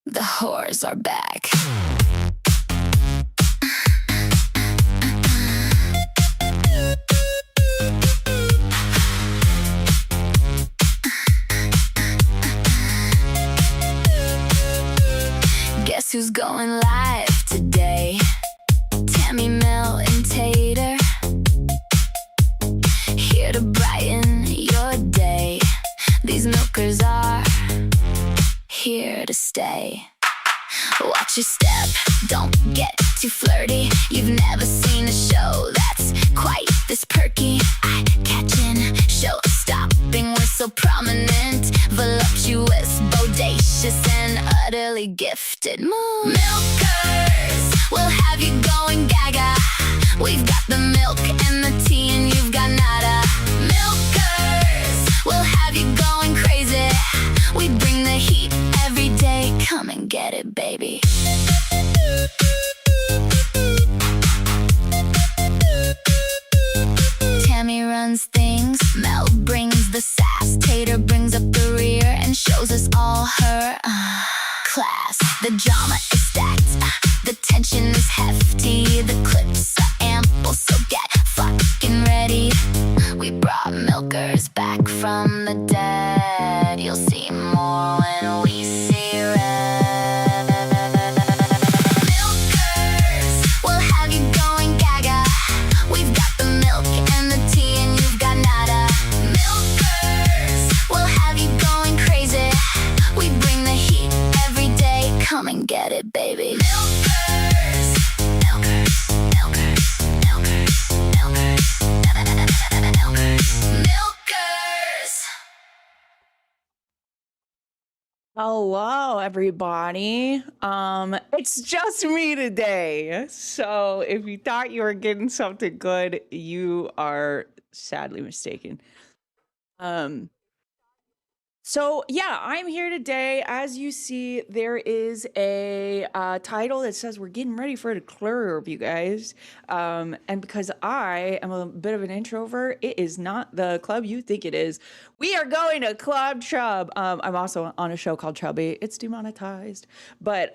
The whores are back. Guess who's going live today? Tammy, Mel, and Tater, here to brighten your day. These milkers are here to stay. Watch your step, don't get too flirty. You've never seen a show that's quite this perky. Eye-catching, show-stopping, we're so prominent, voluptuous, bodacious, and utterly gifted. Milkers, we'll have you going gaga. We've got the milk and the tea, and you've got nada. Milkers, we'll have you going crazy. We bring the heat every day. Come and get it, baby. Tammy runs things, Mel brings the sass, Tater brings up the rear and shows us all her class. The drama is stacked, the tension is hefty, the clips are ample, so get fucking ready. We brought milkers back from the dead. You'll see more when we see red. Milkers, we'll have you going gaga. We've got the milk and the tea, and you've got nada. Milkers, we'll have you going crazy. We bring the heat every day. Come and get it, baby. Milkers, milkers, milkers, milkers, milkers, milkers, milkers. Hello, everybody. It's just me today. So if you thought you were getting something good, you are sadly mistaken. So yeah, I'm here today. As you see, there is a title that says we're getting ready for the Clerb, you guys. And because I am a bit of an introvert, it is not the club you think it is. We are going to Club Chub. I'm also on a show called Chubby. It's demonetized. But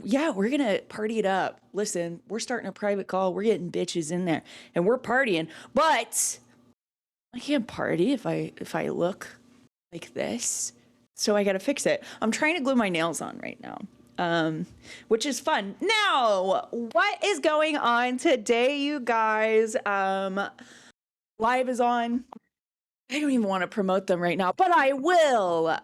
yeah, we're gonna party it up. Listen, we're starting a private call. We're getting bitches in there and we're partying. But I can't party if I look like this, so I gotta fix it. I'm trying to glue my nails on right now, which is fun. Now, what is going on today, you guys? Live is on. I don't even want to promote them right now, but I will.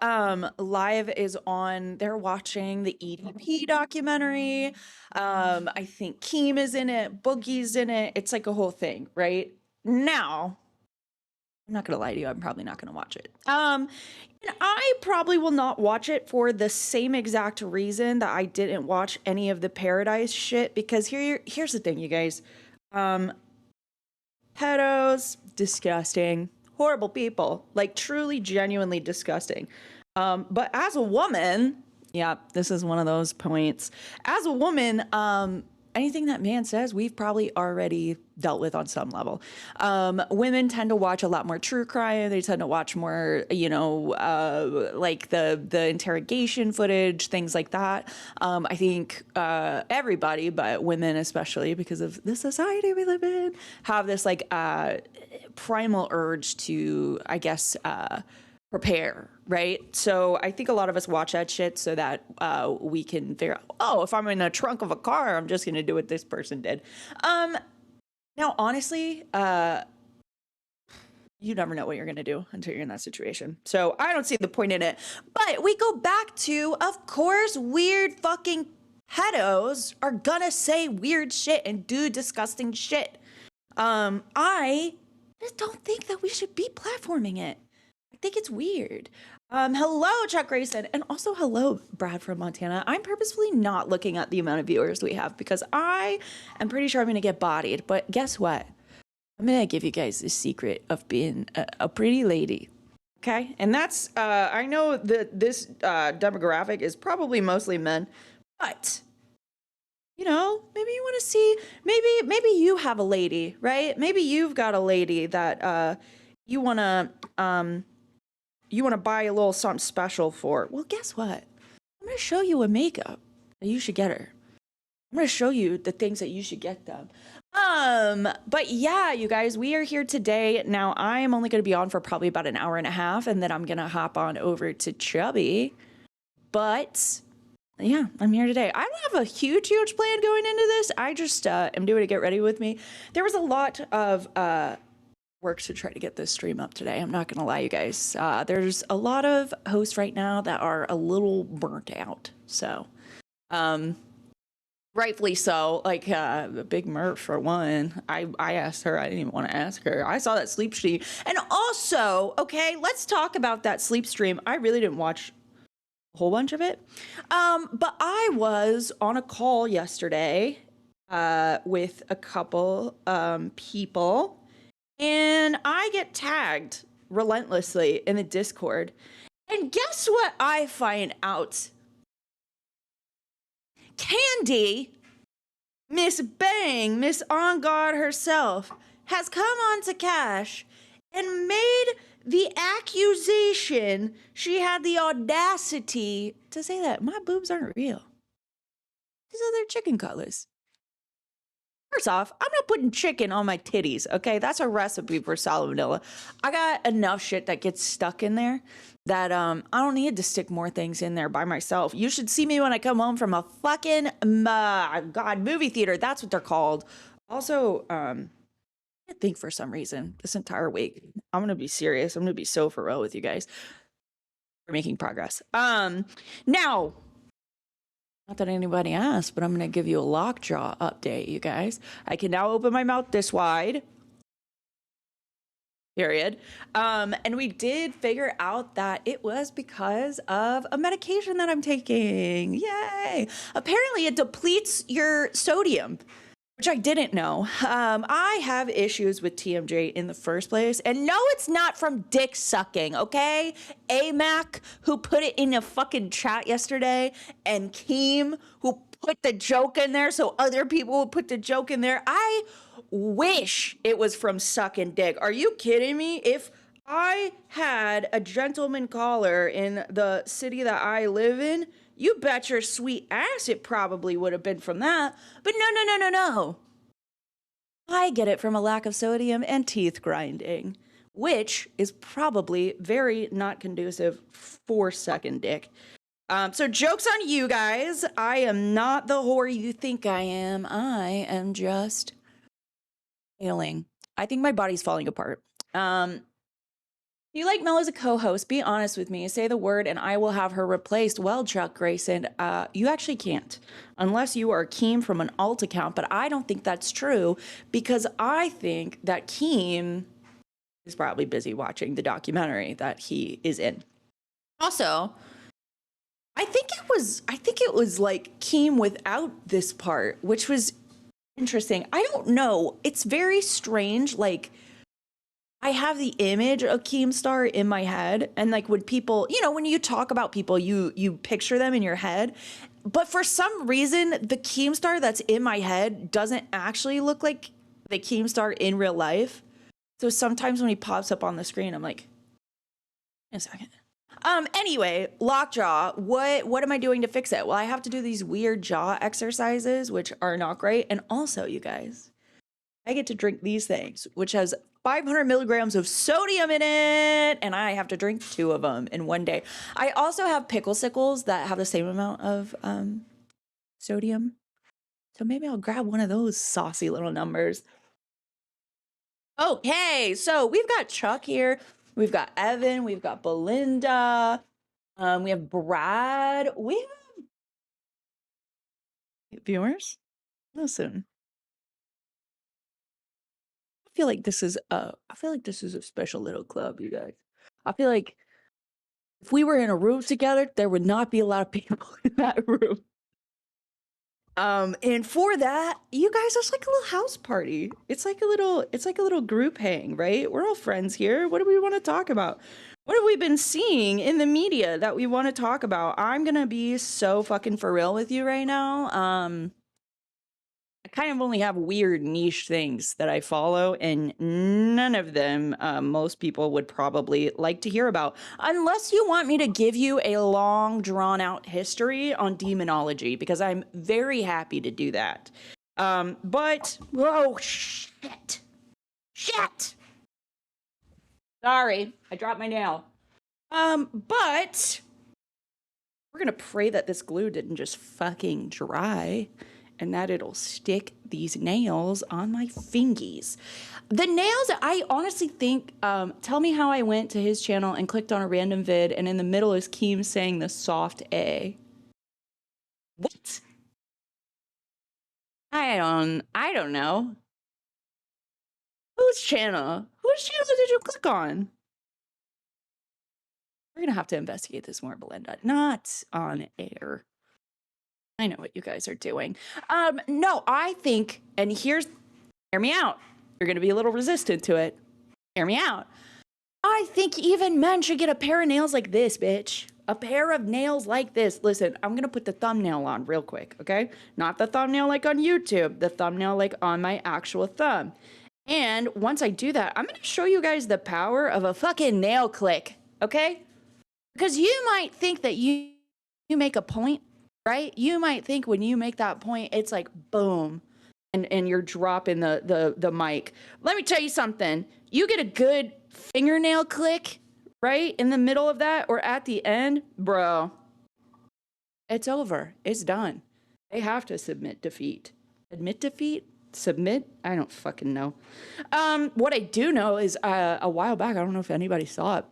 Live is on. They're watching the EDP documentary. I think Keem is in it, Boogie's in it. It's like a whole thing, right? Now, I'm not gonna lie to you, I'm probably not gonna watch it. And I probably will not watch it for the same exact reason that I didn't watch any of the Paradise shit, because here's the thing, you guys. Pedos, disgusting, horrible people, like truly, genuinely disgusting. But as a woman, yeah, this is one of those points. As a woman, anything that man says, we've probably already dealt with on some level. Women tend to watch a lot more true crime. They tend to watch more, like the interrogation footage, things like that. I think everybody, but women especially, because of the society we live in, have this like primal urge to, I guess, prepare, right? So I think a lot of us watch that shit so that we can figure out, oh, if I'm in the trunk of a car, I'm just gonna do what this person did. Now, honestly, you never know what you're gonna do until you're in that situation. So I don't see the point in it. But we go back to, of course, weird fucking pedos are gonna say weird shit and do disgusting shit. I just don't think that we should be platforming it. I think it's weird. Hello, Chuck Grayson, and also hello, Brad from Montana. I'm purposefully not looking at the amount of viewers we have because I am pretty sure I'm going to get bodied. But guess what? I'm going to give you guys the secret of being a pretty lady. Okay? And that's, I know that this demographic is probably mostly men, but, you know, maybe you want to see, maybe you have a lady, right? Maybe you've got a lady that you want to buy a little something special for. Well, guess what? I'm going to show you a makeup that you should get her. I'm going to show you the things that you should get them. But yeah, you guys, we are here today. Now, I am only going to be on for probably about an hour and a half, and then I'm going to hop on over to Chubby. But yeah, I'm here today. I don't have a huge plan going into this. I just am doing to get ready with me. There was a lot of work to try to get this stream up today. I'm not going to lie, you guys. There's a lot of hosts right now that are a little burnt out. So, rightfully so. Like Big Murph for one. I asked her. I didn't even want to ask her. I saw that sleep stream. And also, okay, let's talk about that sleep stream. I really didn't watch a whole bunch of it. But I was on a call yesterday with a couple people, and I get tagged relentlessly in the Discord. And guess what I find out? Candy, Miss Bang, Miss On Guard herself, has come on to Cash and made the accusation. She had the audacity to say that my boobs aren't real. These are their chicken cutlets. First off, I'm not putting chicken on my titties, okay? That's a recipe for salmonella. I got enough shit that gets stuck in there that I don't need to stick more things in there by myself. You should see me when I come home from a fucking movie theater. That's what they're called. Also, I think for some reason this entire week, I'm gonna be serious. I'm gonna be so for real with you guys. We're making progress. Now, not that anybody asked, but I'm gonna give you a lockjaw update, you guys. I can now open my mouth this wide. Period. And we did figure out that it was because of a medication that I'm taking. Yay! Apparently, it depletes your sodium, which I didn't know. I have issues with TMJ in the first place. And no, it's not from dick sucking, okay? AMAC, who put it in a fucking chat yesterday, and Keem, who put the joke in there so other people would put the joke in there. I wish it was from sucking dick. Are you kidding me? If I had a gentleman caller in the city that I live in, you bet your sweet ass it probably would have been from that. But no. I get it from a lack of sodium and teeth grinding, which is probably very not conducive for sucking dick. So joke's on you guys. I am not the whore you think I am. I am just failing. I think my body's falling apart. You like Mel as a co-host? Be honest with me. Say the word and I will have her replaced. Well, Chuck Grayson, you actually can't. Unless you are Keem from an alt account. But I don't think that's true because I think that Keem is probably busy watching the documentary that he is in. Also, I think it was like Keem without this part, which was interesting. I don't know. It's very strange. Like, I have the image of Keemstar in my head, and like when people, when you talk about people, you picture them in your head. But for some reason, the Keemstar that's in my head doesn't actually look like the Keemstar in real life. So sometimes when he pops up on the screen, I'm like, wait a second. Anyway, lockjaw, what am I doing to fix it? Well, I have to do these weird jaw exercises, which are not great. And also, you guys, I get to drink these things, which has 500 milligrams of sodium in it, and I have to drink 2 of them in one day. I also have pickle sickles that have the same amount of sodium. So maybe I'll grab one of those saucy little numbers. Okay, so we've got Chuck here. We've got Evan. We've got Belinda. We have Brad. We have viewers. Listen. I feel like this is a special little club, you guys. I feel like if we were in a room together, there would not be a lot of people in that room. And for that, you guys, it's like a little house party. It's like a little group hang, right? We're all friends here. What do we want to talk about? What have we been seeing in the media that we want to talk about? I'm gonna be so fucking for real with you right now. I kind of only have weird niche things that I follow, and none of them most people would probably like to hear about, unless you want me to give you a long, drawn-out history on demonology, because I'm very happy to do that. But, oh, shit. Shit! Sorry, I dropped my nail. But we're gonna pray that this glue didn't just fucking dry and that it'll stick these nails on my fingies. The nails, I honestly think, tell me how I went to his channel and clicked on a random vid, and in the middle is Keem saying the soft A. What? I don't know. Whose channel? Whose channel did you click on? We're gonna have to investigate this more, Belinda. Not on air. I know what you guys are doing. No, I think, and hear me out. You're gonna be a little resistant to it. Hear me out. I think even men should get a pair of nails like this, bitch. A pair of nails like this. Listen, I'm gonna put the thumbnail on real quick, okay? Not the thumbnail like on YouTube, the thumbnail like on my actual thumb. And once I do that, I'm gonna show you guys the power of a fucking nail click, okay? Because you might think that you make a point, right? You might think when you make that point, it's like boom, and you're dropping the mic. Let me tell you something. You get a good fingernail click right in the middle of that or at the end, bro, it's over. It's done. They have to submit defeat. Admit defeat? Submit? I don't fucking know. What I do know is a while back, I don't know if anybody saw it.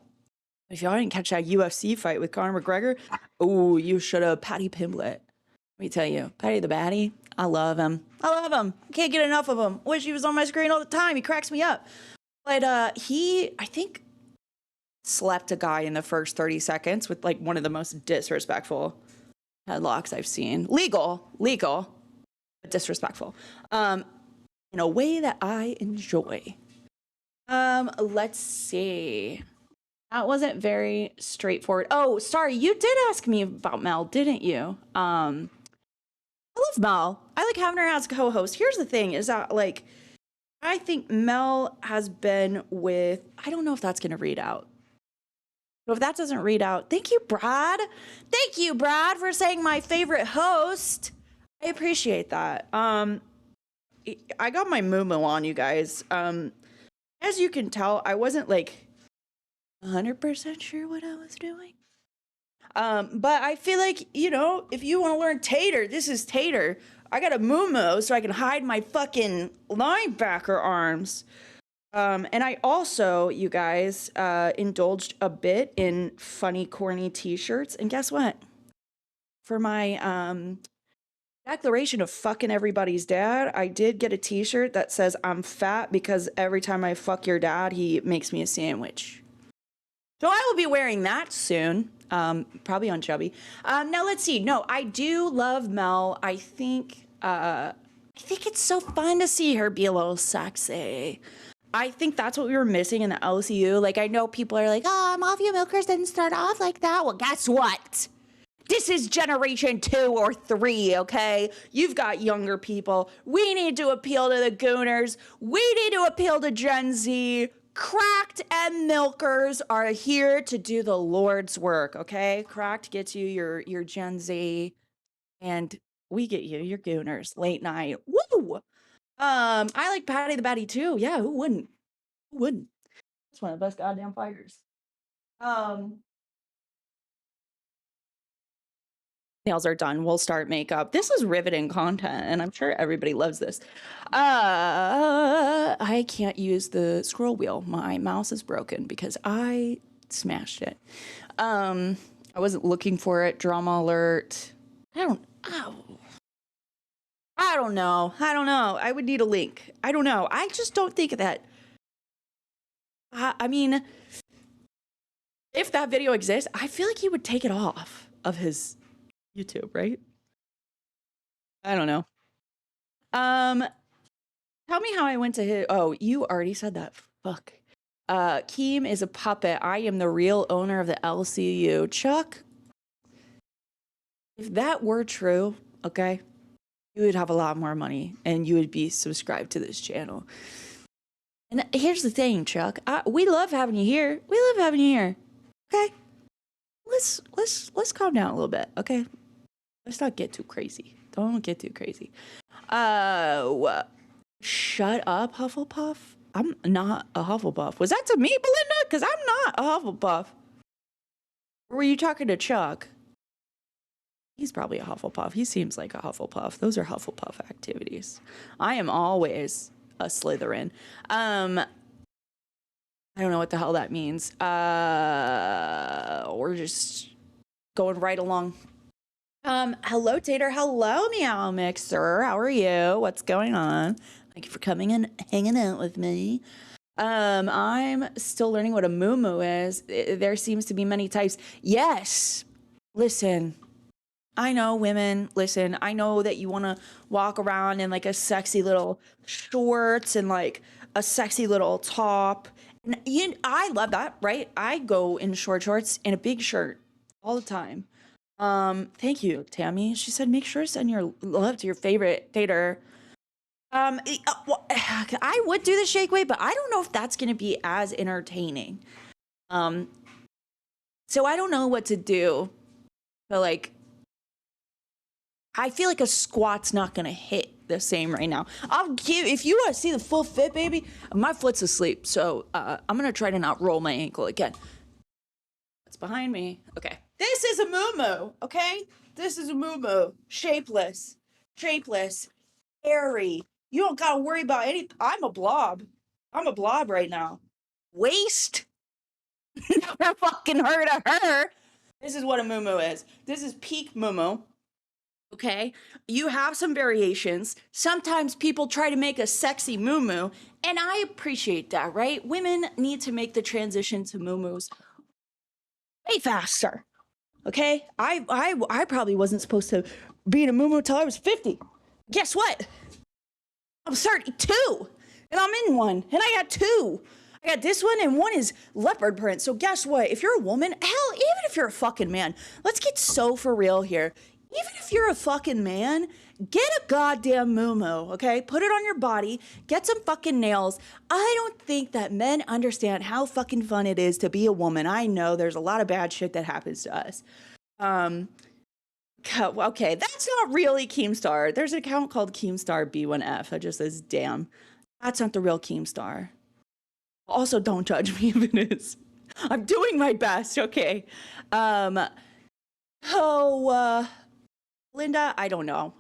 If y'all didn't catch that UFC fight with Conor McGregor, oh, you should have. Patty Pimblett. Let me tell you, Patty the Batty, I love him. I love him. I can't get enough of him. Wish he was on my screen all the time. He cracks me up. But he, I think, slept a guy in the first 30 seconds with like one of the most disrespectful headlocks I've seen. Legal, but disrespectful. In a way that I enjoy. Let's see. That wasn't very straightforward. Oh, sorry, you did ask me about Mel, didn't you? I love Mel. I like having her as a co-host. Here's the thing, is that like, I think Mel has been with, I don't know if that's gonna read out. So if that doesn't read out, thank you, Brad. Thank you, Brad, for saying my favorite host. I appreciate that. I got my moo-moo on, you guys. As you can tell, I wasn't like 100% sure what I was doing. But I feel like, you know, if you want to learn Tater, this is Tater. I got a moo-moo so I can hide my fucking linebacker arms. And I also, you guys, indulged a bit in funny, corny t-shirts. And guess what? For my declaration of fucking everybody's dad, I did get a t-shirt that says I'm fat because every time I fuck your dad, he makes me a sandwich. So I will be wearing that soon, probably on Chubby. Now let's see. No, I do love Mel. I think it's so fun to see her be a little sexy. I think that's what we were missing in the LCU. Like, I know people are like, oh, Mafia Milkers didn't start off like that. Well, guess what? This is generation 2 or 3, okay? You've got younger people. We need to appeal to the Gooners. We need to appeal to Gen Z. Cracked and Milkers are here to do the Lord's work, okay? Cracked gets you your Gen Z, and we get you your Gooners. Late night. Woo! I like Patty the Batty too. Yeah, who wouldn't? Who wouldn't? That's one of the best goddamn fighters. Nails are done. We'll start makeup. This is riveting content, and I'm sure everybody loves this. I can't use the scroll wheel. My mouse is broken because I smashed it. I wasn't looking for it. Drama alert. I don't know. I would need a link. I don't know. I just don't think that. I mean, if that video exists, I feel like he would take it off of his YouTube, right? I don't know. Tell me how I went to his. Oh, you already said that. Fuck. Keem is a puppet. I am the real owner of the LCU. Chuck, if that were true, okay? you would have a lot more money and you would be subscribed to this channel. And here's the thing, Chuck. We love having you here. We love having you here. Okay? Let's calm down a little bit, okay? Let's not get too crazy. Don't get too crazy. Shut up, Hufflepuff. I'm not a Hufflepuff. Was that to me, Belinda? Because I'm not a Hufflepuff. Or were you talking to Chuck? He's probably a Hufflepuff. He seems like a Hufflepuff. Those are Hufflepuff activities. I am always a Slytherin. I don't know what the hell that means. We're just going right along. Hello, Tater. Hello, Meow Mixer. How are you? What's going on? Thank you for coming and hanging out with me. I'm still learning what a moo is. There seems to be many types. Yes. Listen, I know women. Listen, I know that you want to walk around in like a sexy little shorts and like a sexy little top. And I love that, right? I go in short shorts and a big shirt all the time. Thank you, Tammy. She said, make sure to send your love to your favorite Tater. I would do the shake weight, but I don't know if that's going to be as entertaining. So I don't know what to do. But like, I feel like a squat's not going to hit the same right now. If you want to see the full fit, baby, my foot's asleep. So, I'm going to try to not roll my ankle again. What's behind me? Okay. This is a moo-moo, okay? This is a moo-moo. Shapeless, airy. You don't gotta worry about anything. I'm a blob right now. Waist? Never fucking heard of her. This is what a moo-moo is. This is peak moo-moo. Okay? You have some variations. Sometimes people try to make a sexy moo-moo, and I appreciate that, right? Women need to make the transition to moo-moos way faster. Okay? I probably wasn't supposed to be in a moo-moo till I was 50. Guess what? I'm 32 and I'm in one and I got two. I got this one and one is leopard print. So guess what? If you're a woman, hell, even if you're a fucking man, let's get so for real here. Even if you're a fucking man, get a goddamn moo-moo, okay? Put it on your body, get some fucking nails. I don't think that men understand how fucking fun it is to be a woman. I know there's a lot of bad shit that happens to us. Okay, that's not really Keemstar. There's an account called Keemstar B1F that just says, damn, that's not the real Keemstar. Also, don't judge me if it is. I'm doing my best, okay? Linda, I don't know.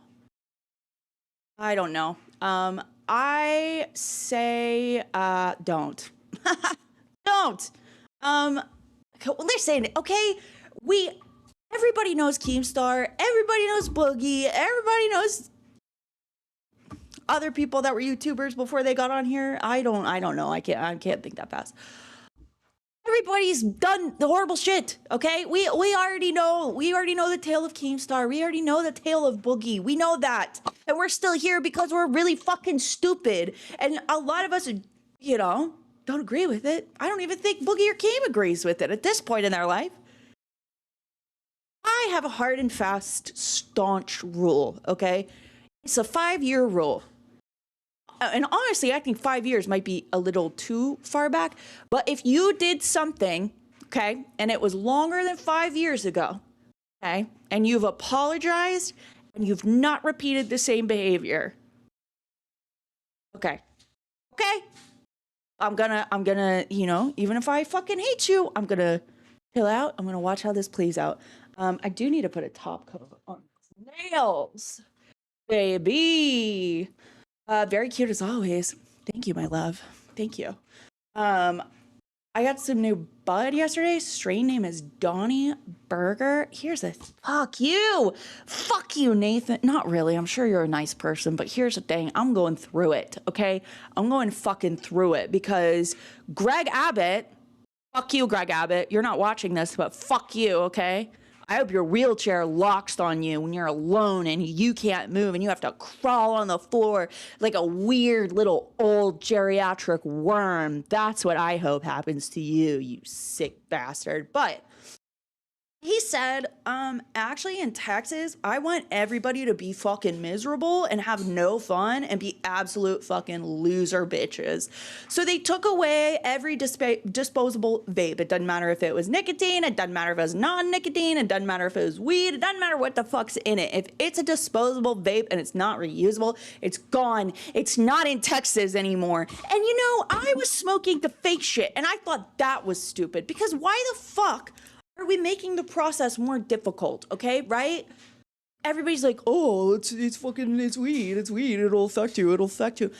I say, don't. Don't. Listen, okay? Everybody knows Keemstar. Everybody knows Boogie. Everybody knows other people that were YouTubers before they got on here. I don't know. I can't think that fast. Everybody's done the horrible shit. Okay, we already know. We already know the tale of Keemstar. We already know the tale of Boogie. We know that, and we're still here because we're really fucking stupid. And a lot of us, don't agree with it. I don't even think Boogie or Keem agrees with it at this point in their life. I have a hard and fast, staunch rule, okay? It's a 5-year rule. And honestly, I think 5 years might be a little too far back. But if you did something, okay, and it was longer than 5 years ago, okay, and you've apologized and you've not repeated the same behavior, okay, I'm gonna, even if I fucking hate you, I'm gonna chill out. I'm gonna watch how this plays out. I do need to put a top coat on nails, baby. Very cute as always. Thank you, my love. Thank you. I got some new bud yesterday. Strain name is Donnie Burger. Here's a fuck you, Nathan. Not really. I'm sure you're a nice person, but here's the thing. I'm going through it. Okay, I'm going fucking through it because Greg Abbott. Fuck you, Greg Abbott. You're not watching this, but fuck you. Okay. I hope your wheelchair locks on you when you're alone and you can't move and you have to crawl on the floor like a weird little old geriatric worm. That's what I hope happens to you, you sick bastard. But He said, actually in Texas, I want everybody to be fucking miserable and have no fun and be absolute fucking loser bitches. So they took away every disposable vape. It doesn't matter if it was nicotine, it doesn't matter if it was non-nicotine, it doesn't matter if it was weed, it doesn't matter what the fuck's in it. If it's a disposable vape and it's not reusable, it's gone. It's not in Texas anymore. And you know, I was smoking the fake shit and I thought that was stupid because why the fuck are we making the process more difficult? Okay, right? Everybody's like, oh, it's weed, it'll affect you.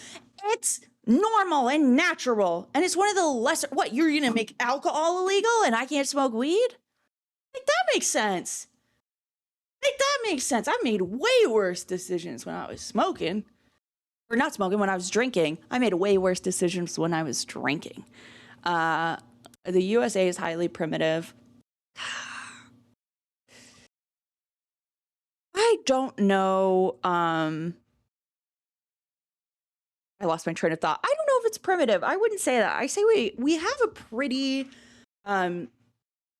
It's normal and natural. And it's one of the lesser, what, you're gonna make alcohol illegal and I can't smoke weed? Like, that makes sense. I've made way worse decisions when I was smoking. Or not smoking, when I was drinking. I made way worse decisions when I was drinking. The USA is highly primitive. I don't know. I lost my train of thought. I don't know if it's primitive. I wouldn't say that. I say we have a pretty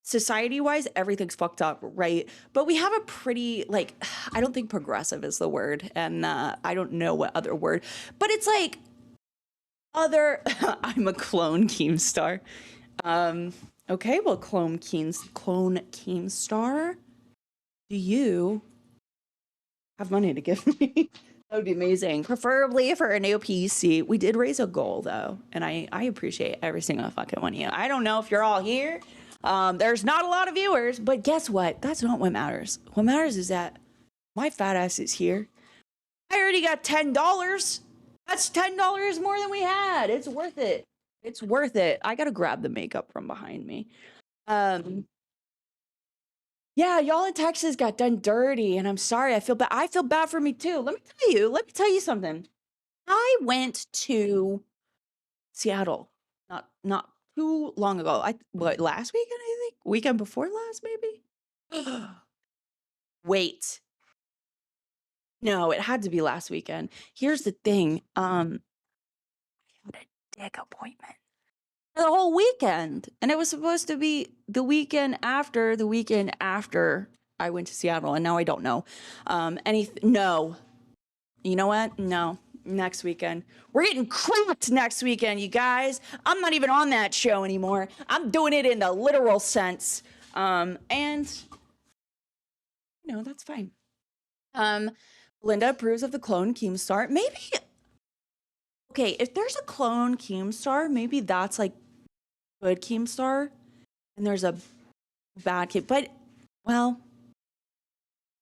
society-wise, everything's fucked up, right? But we have a pretty, like, I don't think progressive is the word, and I don't know what other word, but it's like other. I'm a clone Keemstar. Okay, well, clone Keemstar, do you have money to give me? That would be amazing. Preferably for a new PC. We did raise a goal though, and I appreciate every single fucking one of you. I don't know if you're all here. There's not a lot of viewers, but guess what? That's not what matters. What matters is that my fat ass is here. I already got $10. That's $10 more than we had. It's worth it. It's worth it. I gotta grab the makeup from behind me. Yeah, y'all in Texas got done dirty, and I'm sorry. I feel bad. I feel bad for me too. Let me tell you something. I went to Seattle not too long ago. What, last weekend, I think? Weekend before last, maybe? Wait. No, it had to be last weekend. Here's the thing. I had a dick appointment for the whole weekend. And it was supposed to be the weekend after I went to Seattle, and now I don't know. No. You know what? No. Next weekend. We're getting cracked next weekend, you guys. I'm not even on that show anymore. I'm doing it in the literal sense. And you know, that's fine. Linda approves of the clone Keemstar. Maybe, okay, if there's a clone Keemstar, maybe that's like good Keemstar, and there's a bad Keem. But, well,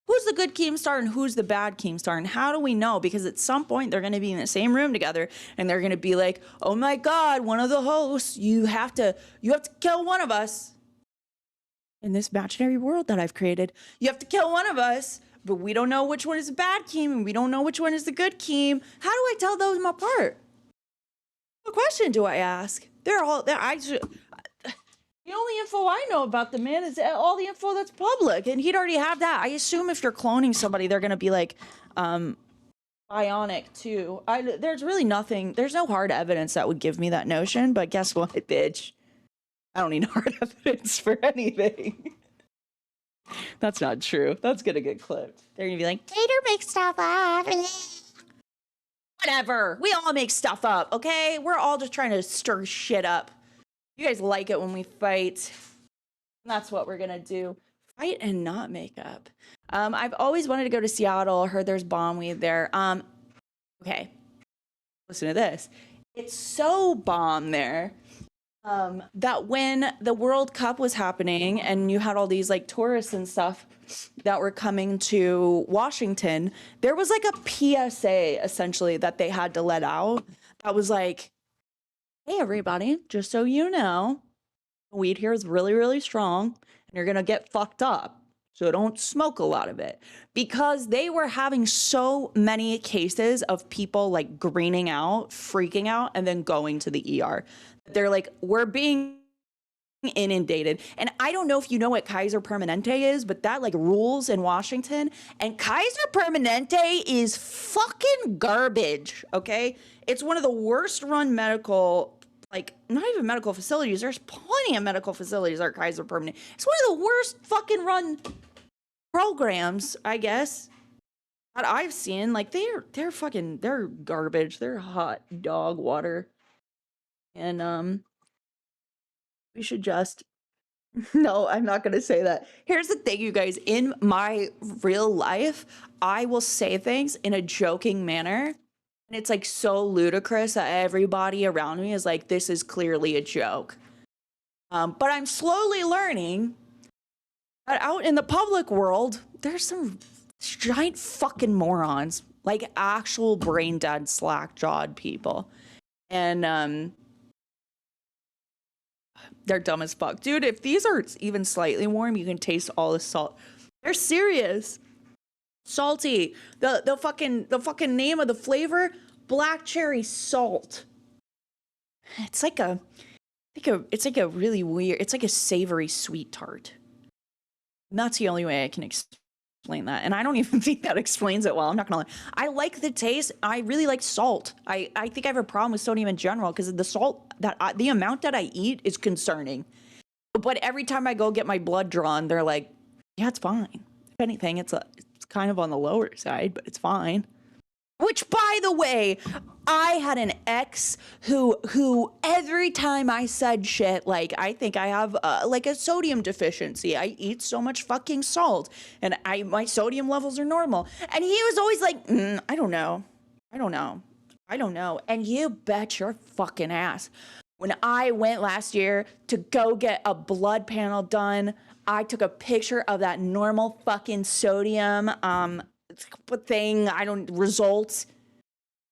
who's the good Keemstar and who's the bad Keemstar? And how do we know? Because at some point they're going to be in the same room together, and they're going to be like, "Oh my God, one of the hosts, you have to kill one of us." In this imaginary world that I've created, you have to kill one of us, but we don't know which one is the bad Keem, and we don't know which one is the good Keem. How do I tell those apart? What question do I ask? They're all there. The only info I know about the man is all the info that's public, and he'd already have that. I assume if you're cloning somebody, they're gonna be like bionic too. There's really nothing. There's no hard evidence that would give me that notion. But guess what, bitch? I don't need hard evidence for anything. That's not true. That's gonna get clipped. They're gonna be like, Tater makes stuff up. Whatever. We all make stuff up, okay? We're all just trying to stir shit up. You guys like it when we fight. And that's what we're gonna do. Fight and not make up. I've always wanted to go to Seattle. Heard there's bomb weed there. Okay. Listen to this. It's so bomb there. That when the World Cup was happening and you had all these like tourists and stuff that were coming to Washington, there was like a PSA essentially that they had to let out that was like, hey everybody, just so you know, weed here is really, really strong and you're gonna get fucked up. So don't smoke a lot of it, because they were having so many cases of people like greening out, freaking out, and then going to the ER. They're like, we're being inundated. And I don't know if you know what Kaiser Permanente is, but that like rules in Washington. And Kaiser Permanente is fucking garbage, okay? It's one of the worst run medical like, not even medical facilities. There's plenty of medical facilities that are Kaiser Permanente. It's one of the worst fucking run programs, I guess, that I've seen. Like, they're garbage. They're hot dog water. And we should just no, I'm not gonna say that. Here's the thing, you guys. In my real life, I will say things in a joking manner. And it's like so ludicrous that everybody around me is like, this is clearly a joke. But I'm slowly learning that out in the public world, there's some giant fucking morons, like actual brain dead, slack jawed people. And they're dumb as fuck. Dude, if these are even slightly warm, you can taste all the salt. They're serious. Salty. The fucking name of the flavor, black cherry salt. It's like a really weird, it's like a savory sweet tart. And that's the only way I can explain that. And I don't even think that explains it well. I'm not gonna lie. I like the taste. I really like salt. I think I have a problem with sodium in general because the salt the amount that I eat is concerning. But every time I go get my blood drawn, they're like, yeah, it's fine. If anything, it's kind of on the lower side, but it's fine. Which, by the way, I had an ex who every time I said shit like, I think I have like a sodium deficiency. I eat so much fucking salt, and my sodium levels are normal. And he was always like, I don't know. And you bet your fucking ass. When I went last year to go get a blood panel done, I took a picture of that normal fucking sodium thing, results.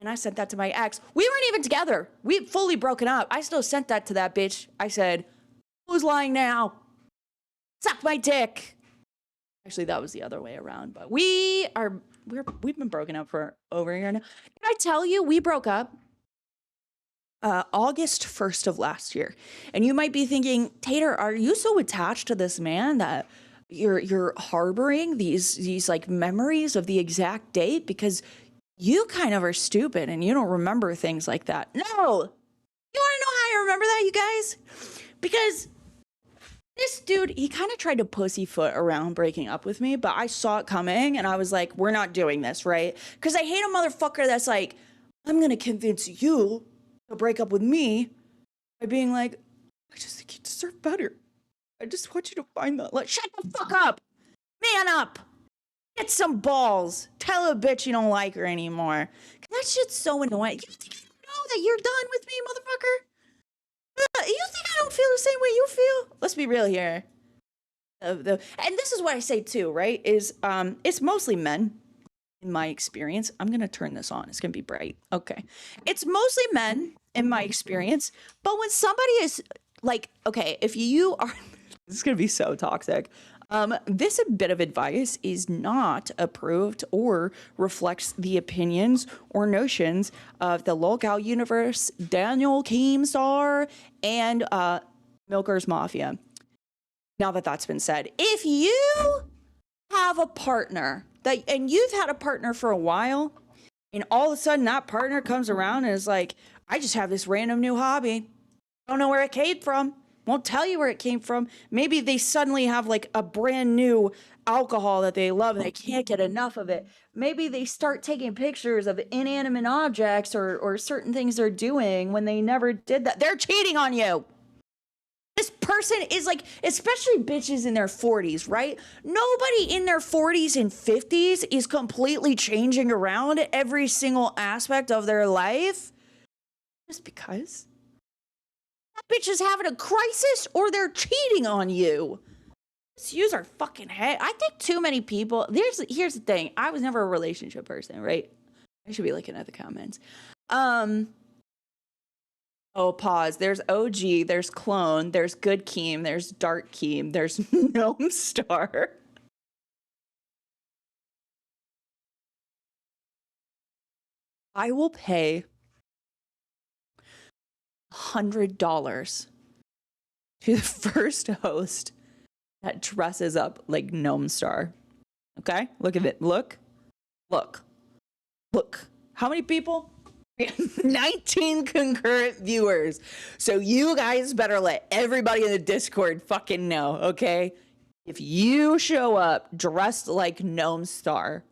And I sent that to my ex. We weren't even together. We had fully broken up. I still sent that to that bitch. I said, who's lying now? Suck my dick. Actually, that was the other way around. But we've been broken up for over a year now. Did I tell you we broke up August 1st of last year? And you might be thinking, Tater, are you so attached to this man that you're harboring these like memories of the exact date? Because you kind of are stupid and you don't remember things like that. No! You want to know how I remember that, you guys? Because this dude, he kind of tried to pussyfoot around breaking up with me, but I saw it coming and I was like, we're not doing this, right? Because I hate a motherfucker that's like, I'm going to convince you to break up with me by being like, I just think you deserve better. I just want you to find that. Like, shut the fuck up. Man up. Get some balls. Tell a bitch you don't like her anymore. That shit's so annoying. You think I don't know that you're done with me, motherfucker? You think I don't feel the same way you feel? Let's be real here. And this is what I say too, right? Is it's mostly men, in my experience. I'm gonna turn this on. It's gonna be bright. Okay. It's mostly men in my experience. But when somebody is like, okay, if you are, this is gonna be so toxic. This bit of advice is not approved or reflects the opinions or notions of the Local Universe, Daniel Keemstar, and Milker's Mafia. Now that that's been said, if you have a partner and you've had a partner for a while, and all of a sudden that partner comes around and is like, I just have this random new hobby. Don't know where it came from. Won't tell you where it came from. Maybe they suddenly have like a brand new alcohol that they love and they can't get enough of it. Maybe they start taking pictures of inanimate objects or certain things they're doing when they never did that. They're cheating on you. This person is like, especially bitches in their 40s, right? Nobody in their 40s and 50s is completely changing around every single aspect of their life just because. That bitch is having a crisis or they're cheating on you. Just use our fucking head. I think too many people, here's the thing. I was never a relationship person, right? I should be looking at the comments. Oh, pause. There's OG, there's Clone, there's Good Keem, there's Dark Keem, there's Gnome Star. I will pay $100 to the first host that dresses up like Gnome Star. Okay? Look at it. Look. How many people? 19 concurrent viewers. So you guys better let everybody in the Discord fucking know, okay? If you show up dressed like Gnome Star,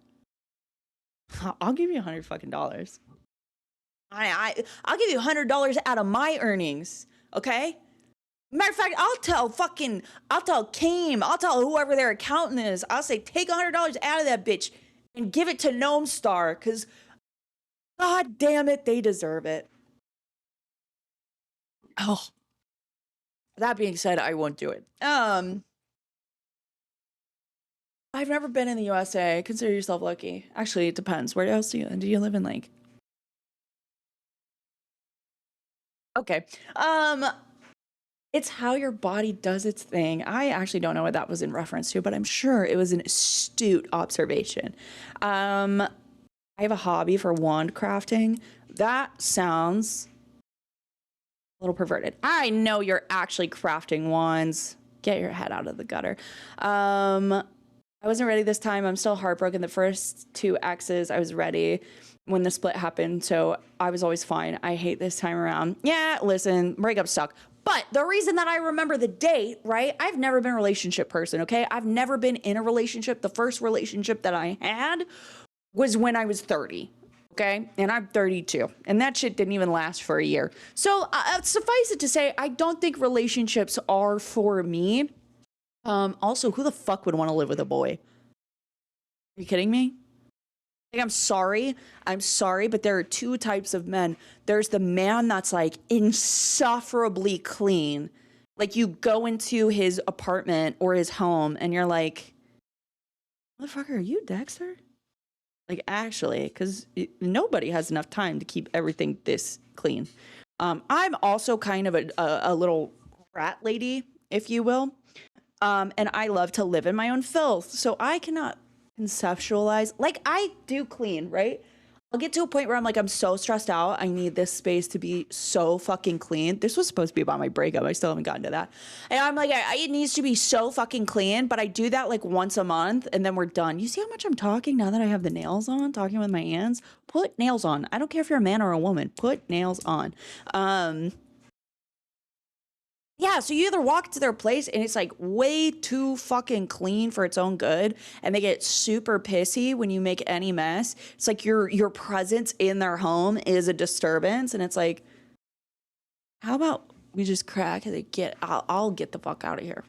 I'll give you $100 fucking dollars. I'll give you $100 out of my earnings, okay? Matter of fact, I'll tell Kame, I'll tell whoever their accountant is, I'll say, take $100 out of that bitch and give it to Gnome Star, because God damn it, they deserve it. Oh, that being said, I won't do it. I've never been in the USA. Consider yourself lucky. Actually, it depends. Where else do you live in, like? Okay. It's how your body does its thing. I actually don't know what that was in reference to, but I'm sure it was an astute observation. I have a hobby for wand crafting. That sounds a little perverted. I know you're actually crafting wands. Get your head out of the gutter. I wasn't ready this time. I'm still heartbroken. The first two exes, I was ready when the split happened, so I was always fine. I hate this time around. Yeah, listen, breakup suck. But the reason that I remember the date, right? I've never been a relationship person, okay? I've never been in a relationship. The first relationship that I had was when I was 30, okay? And I'm 32, and that shit didn't even last for a year. So suffice it to say, I don't think relationships are for me. Also, who the fuck would want to live with a boy? Are you kidding me? Like, I'm sorry, but there are two types of men. There's the man that's like insufferably clean. Like, you go into his apartment or his home and you're like, motherfucker, are you Dexter? Like, actually, because nobody has enough time to keep everything this clean. I'm also kind of a little rat lady, if you will. And I love to live in my own filth. So I cannot conceptualize, like, I do clean, right? I'll get to a point where I'm like, I'm so stressed out. I need this space to be so fucking clean. This was supposed to be about my breakup. I still haven't gotten to that. And I'm like, it needs to be so fucking clean, but I do that like once a month and then we're done. You see how much I'm talking now that I have the nails on, talking with my hands? Put nails on. I don't care if you're a man or a woman. Put nails on. Yeah, so you either walk to their place and it's like way too fucking clean for its own good, and they get super pissy when you make any mess. It's like your presence in their home is a disturbance, and it's like, how about we just crack and I'll get the fuck out of here,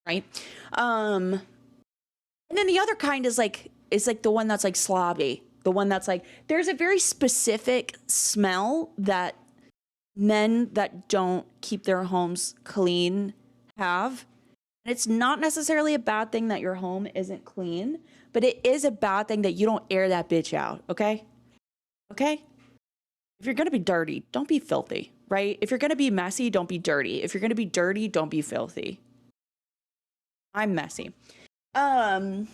right? And then the other kind is like the one that's like slobby, the one that's like, there's a very specific smell that men that don't keep their homes clean have. And it's not necessarily a bad thing that your home isn't clean, but it is a bad thing that you don't air that bitch out, okay? Okay? If you're gonna be dirty, don't be filthy, right? If you're gonna be messy, don't be dirty. If you're gonna be dirty, don't be filthy. I'm messy. In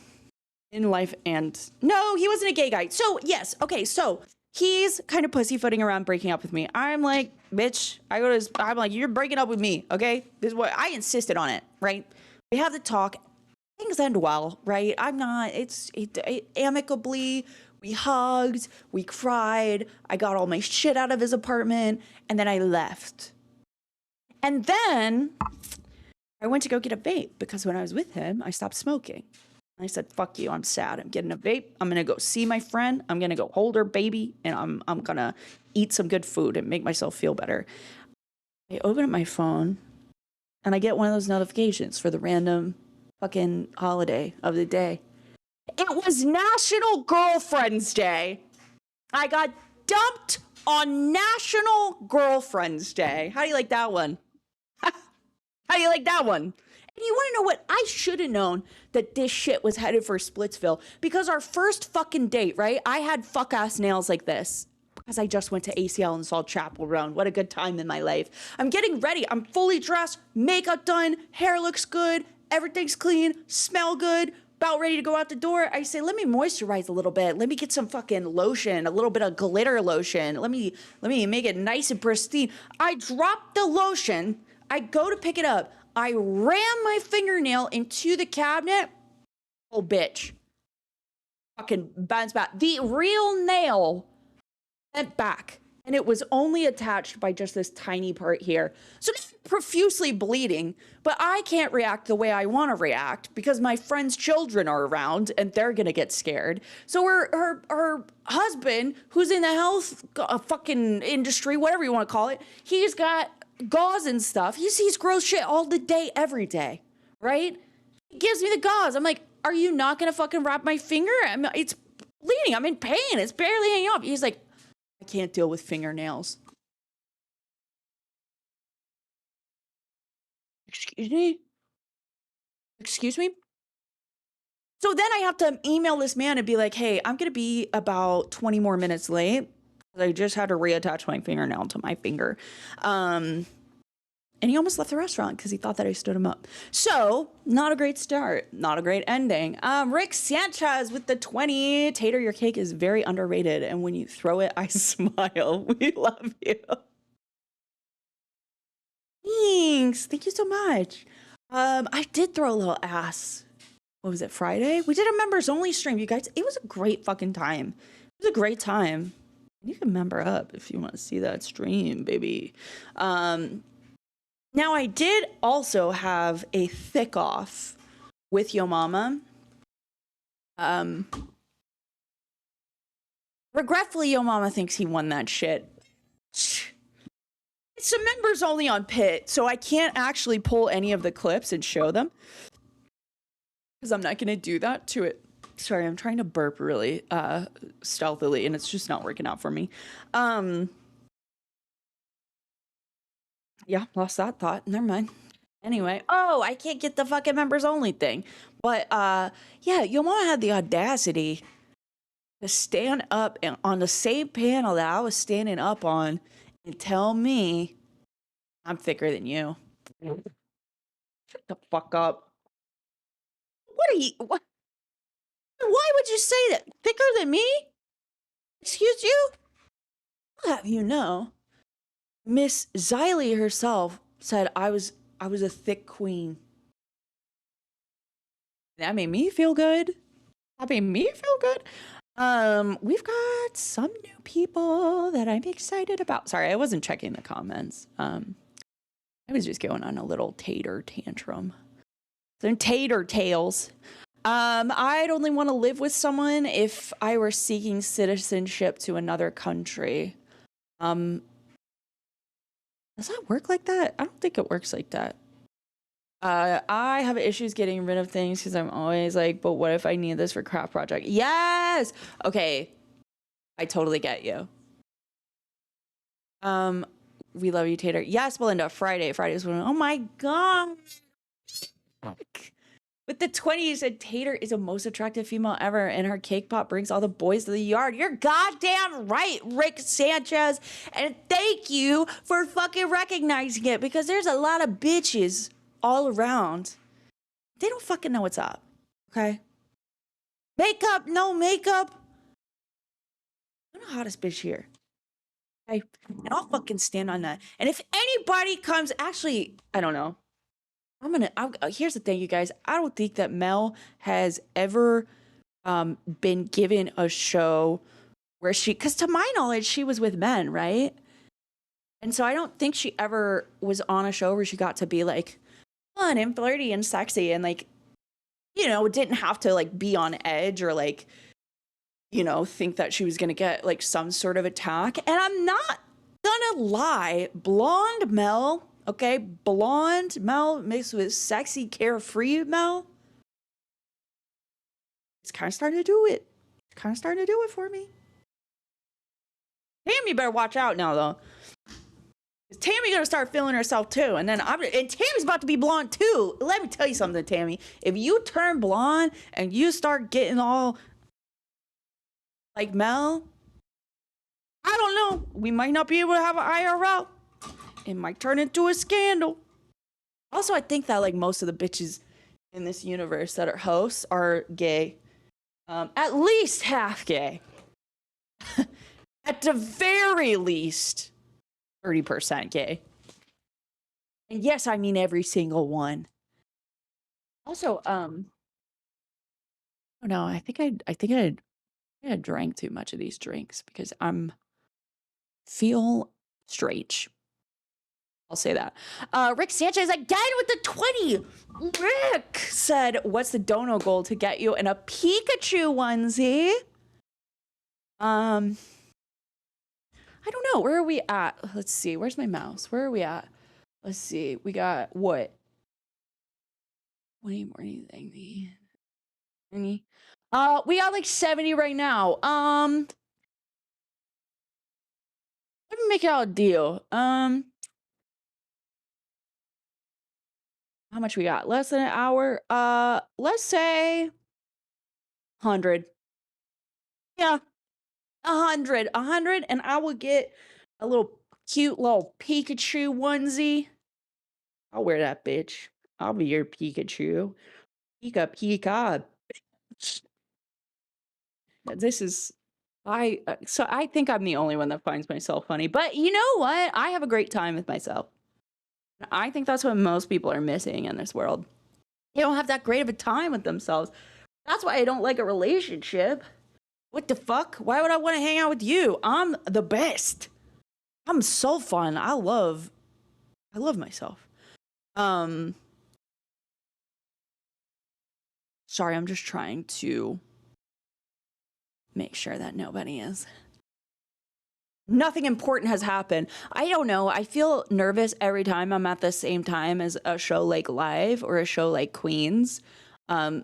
life, and no, he wasn't a gay guy. So yes, okay, so he's kind of pussyfooting around breaking up with me. I'm like, bitch, I'm like, you're breaking up with me, okay? This is what I insisted on it, right? We have the talk. Things end well, right? Amicably, we hugged, we cried. I got all my shit out of his apartment, and then I left. And then I went to go get a vape because when I was with him, I stopped smoking. I said, fuck you, I'm sad. I'm getting a vape. I'm going to go see my friend. I'm going to go hold her baby, and I'm going to eat some good food and make myself feel better. I open up my phone, and I get one of those notifications for the random fucking holiday of the day. It was National Girlfriend's Day. I got dumped on National Girlfriend's Day. How do you like that one? How do you like that one? And you want to know what? I should have known that this shit was headed for Splitsville, because our first fucking date, right? I had fuck ass nails like this because I just went to ACL and saw Chapel Roan. What a good time in my life. I'm getting ready. I'm fully dressed, makeup done, hair looks good, everything's clean, smell good, about ready to go out the door. I say, let me moisturize a little bit. Let me get some fucking lotion, a little bit of glitter lotion. Let me make it nice and pristine. I drop the lotion. I go to pick it up. I ram my fingernail into the cabinet. Oh, bitch. Fucking bounce back. The real nail bent back. and it was only attached by just this tiny part here. So it's profusely bleeding, but I can't react the way I want to react because my friend's children are around and they're going to get scared. So her husband, who's in the health fucking industry, whatever you want to call it, he's got gauze and stuff. He sees gross shit all the day, every day, right? He gives me the gauze. I'm like, are you not going to fucking wrap my finger? It's bleeding. I'm in pain. It's barely hanging off. He's like, I can't deal with fingernails. Excuse me? Excuse me? So then I have to email this man and be like, hey, I'm going to be about 20 more minutes late. I just had to reattach my fingernail to my finger. And he almost left the restaurant because he thought that I stood him up. So, not a great start. Not a great ending. Rick Sanchez with the 20. Tater, your cake is very underrated. And when you throw it, I smile. We love you. Thanks. Thank you so much. I did throw a little ass. What was it, Friday? We did a members only stream, you guys. It was a great fucking time. It was a great time. You can member up if you want to see that stream, baby. Now, I did also have a thick off with Yo Mama. Regretfully, Yo Mama thinks he won that shit. It's a members only on Pit, so I can't actually pull any of the clips and show them. Because I'm not going to do that to it. Sorry, I'm trying to burp really stealthily, and it's just not working out for me. Yeah, lost that thought. Never mind. Anyway, I can't get the fucking members only thing. But yeah, Yo Mama had the audacity to stand up on the same panel that I was standing up on and tell me I'm thicker than you. Shut the fuck up. What are you? What? Why would you say that? Thicker than me? Excuse you? I'll have you know, Miss Xylee herself said I was a thick queen. That made me feel good. We've got some new people that I'm excited about. Sorry, I wasn't checking the comments. I was just going on a little tater tantrum. Some tater tales. I'd only want to live with someone if I were seeking citizenship to another country. Does that work like that? I don't think it works like that. I have issues getting rid of things because I'm always like, but what if I need this for craft project? Yes! Okay. I totally get you. We love you, Tater. Yes, Belinda. Friday's one. Oh my god. With the 20s, said Tater is the most attractive female ever, and her cake pop brings all the boys to the yard. You're goddamn right, Rick Sanchez. And thank you for fucking recognizing it, because there's a lot of bitches all around. They don't fucking know what's up, okay? Makeup, no makeup. I'm the hottest bitch here. Okay? And I'll fucking stand on that. And if anybody comes, actually, I don't know. Here's the thing, you guys. I don't think that Mel has ever been given a show where because to my knowledge, she was with men, right? And so I don't think she ever was on a show where she got to be like fun and flirty and sexy and like, you know, didn't have to like be on edge or like, you know, think that she was gonna get like some sort of attack. And I'm not gonna lie, blonde Mel. Okay, blonde Mel mixed with sexy, carefree Mel. It's kind of starting to do it. It's kind of starting to do it for me. Tammy better watch out now, though. Tammy gonna start feeling herself too, and Tammy's about to be blonde too. Let me tell you something, Tammy. If you turn blonde and you start getting all like Mel, I don't know. We might not be able to have an IRL. It might turn into a scandal. Also, I think that like most of the bitches in this universe that are hosts are gay. At least half gay. At the very least, 30% gay. And yes, I mean every single one. Also, no, I think I drank too much of these drinks because I'm feel strange. I'll say that. Rick Sanchez again with the 20. Rick said, what's the dono goal to get you in a Pikachu onesie? I don't know. Where are we at? Let's see. Where's my mouse? Where are we at? Let's see. We got what? 20 more anything. We got like 70 right now. Let me make y'all a deal. How much we got? Less than an hour. Let's say 100. Yeah, 100, and I will get a little cute little Pikachu onesie. I'll wear that bitch. I'll be your Pikachu. Pika. This is so I think I'm the only one that finds myself funny, but you know what? I have a great time with myself. I think that's what most people are missing in this world. They don't have that great of a time with themselves. That's why I don't like a relationship. What the fuck? Why would I want to hang out with you? I'm the best. I'm so fun. I love myself. Sorry, I'm just trying to make sure that nothing important has happened. I don't know. I feel nervous every time I'm at the same time as a show like Live or a show like Queens.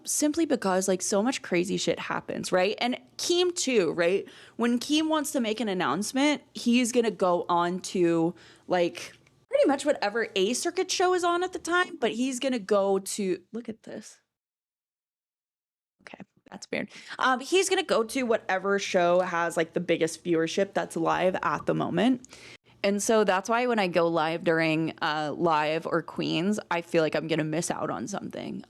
Simply because like so much crazy shit happens, right? And Keem too, right? When Keem wants to make an announcement, he's gonna go on to like pretty much whatever A Circuit show is on at the time, but he's gonna go to, look at this. Okay, that's weird. He's gonna go to whatever show has like the biggest viewership that's live at the moment. And so that's why when I go live during Live or Queens, I feel like I'm gonna miss out on something.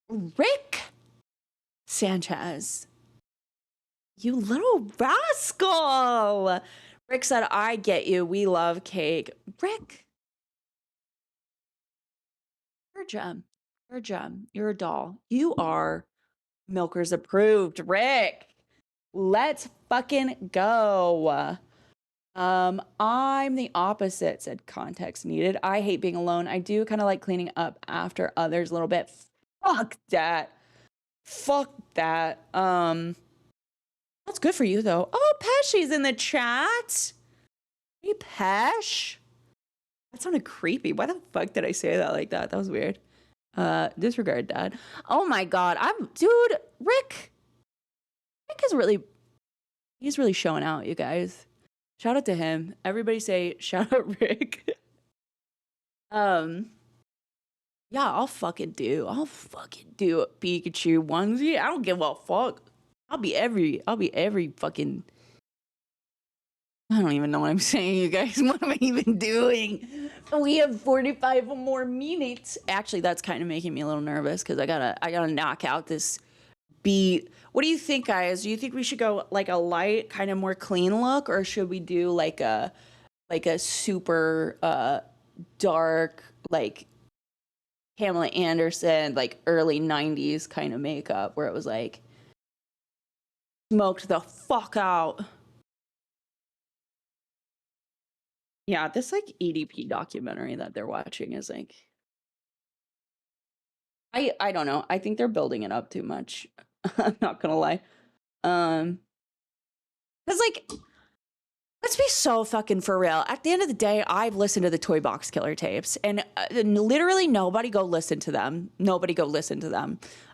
Rick Sanchez, you little rascal. Rick said, I get you. We love cake. Rick, you're a gem. You're a gem. You're a doll. You are Milkers approved. Rick, let's fucking go. I'm the opposite, said context needed. I hate being alone. I do kind of like cleaning up after others a little bit. Fuck that. Fuck that. That's good for you though. Oh, Pesci's in the chat. Hey, Pesh. That sounded creepy. Why the fuck did I say that like that? That was weird. Disregard that. Oh my god. Dude, Rick is really, he's really showing out, you guys. Shout out to him. Everybody say shout out Rick. Yeah, I'll fucking do a Pikachu onesie. I don't give a fuck. I'll be every fucking, I don't even know what I'm saying, you guys. What am I even doing? We have 45 more minutes. Actually, that's kind of making me a little nervous because I gotta knock out this beat. What do you think, guys? Do you think we should go like a light, kind of more clean look, or should we do like a super dark, like Pamela Anderson, like early 90s kind of makeup where it was like smoked the fuck out? Yeah, this like EDP documentary that they're watching is like, I don't know. I think they're building it up too much. I'm not gonna lie. Cause like, let's be so fucking for real. At the end of the day, I've listened to the Toy Box Killer tapes, and literally nobody go listen to them.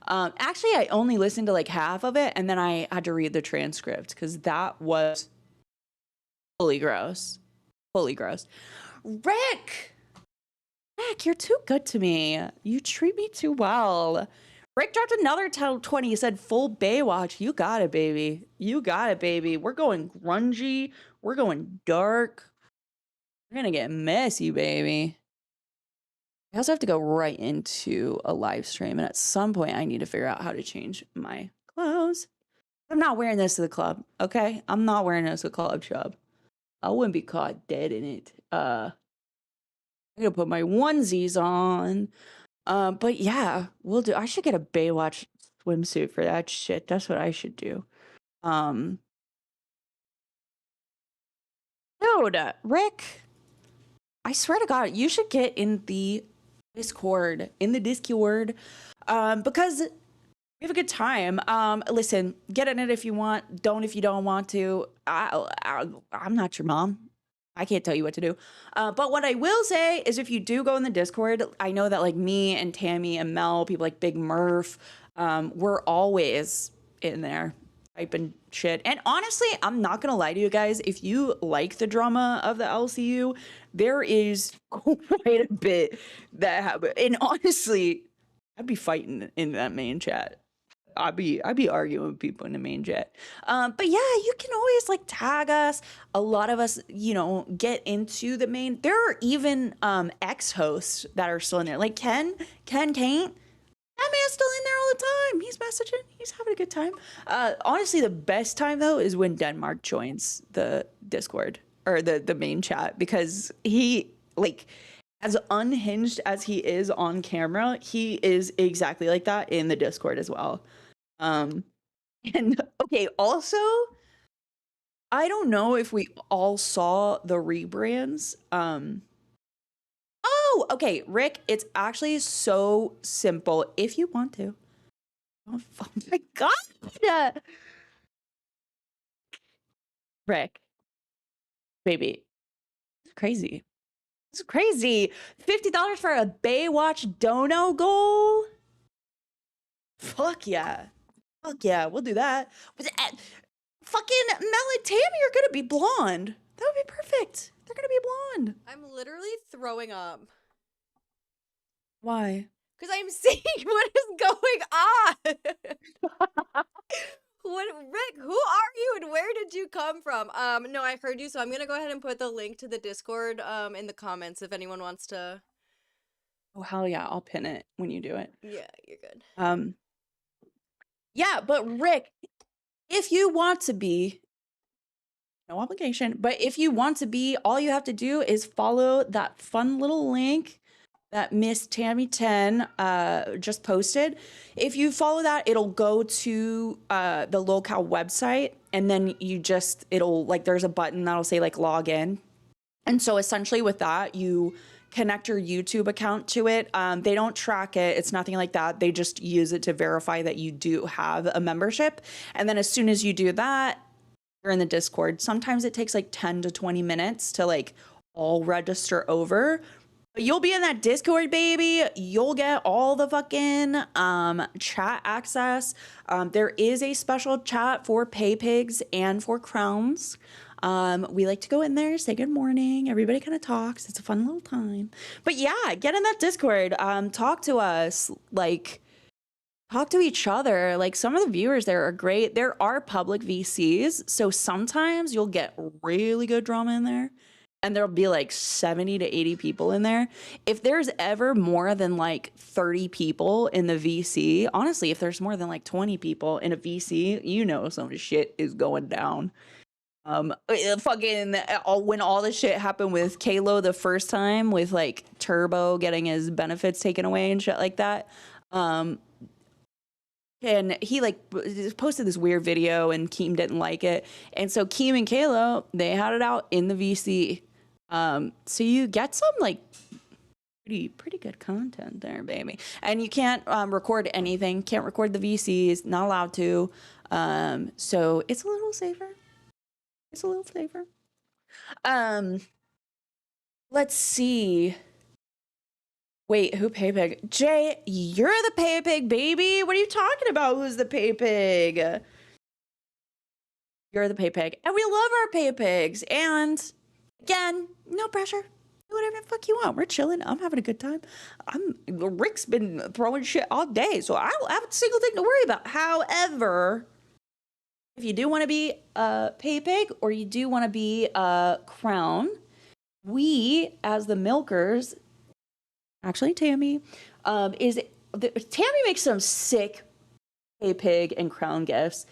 Actually, I only listened to like half of it, and then I had to read the transcript because that was fully gross. Rick, you're too good to me. You treat me too well. Rick dropped another 20. He said, full Baywatch. You got it, baby. We're going grungy. We're going dark. We're going to get messy, baby. I also have to go right into a live stream. And at some point, I need to figure out how to change my clothes. I'm not wearing this to the club, okay? I'm not wearing this to the club, chub. I wouldn't be caught dead in it. I'm going to put my onesies on. But yeah, we'll do. I should get a Baywatch swimsuit for that shit. That's what I should do. Dude, Rick, I swear to God, you should get in the Discord, because we have a good time. Listen, get in it if you want. Don't if you don't want to. I'm not your mom. I can't tell you what to do. But what I will say is if you do go in the Discord, I know that like me and Tammy and Mel, people like Big Murph, we're always in there typing shit. And honestly, I'm not gonna lie to you guys. If you like the drama of the LCU, there is quite a bit that happened. And honestly, I'd be fighting in that main chat. I'd be arguing with people in the main chat. But yeah, you can always like tag us. A lot of us, get into the main. There are even ex-hosts that are still in there. Like Ken Kane. That man's still in there all the time. He's messaging. He's having a good time. Honestly, the best time though is when Denmark joins the Discord or the main chat, because he like, as unhinged as he is on camera, he is exactly like that in the Discord as well. And okay, also, I don't know if we all saw the rebrands. Oh, okay, Rick, it's actually so simple if you want to. Oh my God. Rick, baby, it's crazy. It's crazy. $50 for a Baywatch dono goal? Fuck yeah. Fuck yeah, we'll do that. Fucking Mel and Tammy are gonna be blonde. That would be perfect. They're gonna be blonde. I'm literally throwing up. Why? Because I'm seeing what is going on. Rick, who are you and where did you come from? No, I heard you, so I'm gonna go ahead and put the link to the Discord in the comments if anyone wants to. Oh hell yeah, I'll pin it when you do it. Yeah, you're good. Yeah, but Rick, if you want to be, no obligation, but if you want to be, all you have to do is follow that fun little link that Miss Tammy 10 just posted. If you follow that, it'll go to the locale website, and then it'll like, there's a button that'll say like log in. And so essentially with that, you connect your YouTube account to it. They don't track it. It's nothing like that. They just use it to verify that you do have a membership. And then as soon as you do that, you're in the Discord. Sometimes it takes like 10 to 20 minutes to like all register over. But you'll be in that Discord, baby. You'll get all the fucking chat access. There is a special chat for pay pigs and for crowns. We like to go in there, say good morning. Everybody kind of talks. It's a fun little time. But yeah, get in that Discord. Talk to us. Like, talk to each other. Like, some of the viewers there are great. There are public VCs, so sometimes you'll get really good drama in there, and there'll be like 70 to 80 people in there. If there's ever more than like 30 people in the VC, honestly, if there's more than like 20 people in a VC, some shit is going down. When all this shit happened with Kalo the first time, with like Turbo getting his benefits taken away and shit like that, and he like posted this weird video, and Keem didn't like it, and so Keem and Kalo, they had it out in the VC. So you get some like pretty good content there, baby. And you can't record anything, can't record the VCs, not allowed to. So it's a little safer. It's a little safer. Let's see. Wait, who pay pig? Jay, you're the pay pig, baby. What are you talking about? Who's the pay pig? You're the pay pig. And we love our pay pigs. And again, no pressure. Do whatever the fuck you want. We're chilling. I'm having a good time. Rick's been throwing shit all day, so I don't have a single thing to worry about. However, if you do want to be a pay pig or you do want to be a crown, we, as the milkers, actually Tammy, Tammy makes some sick pay pig and crown gifts.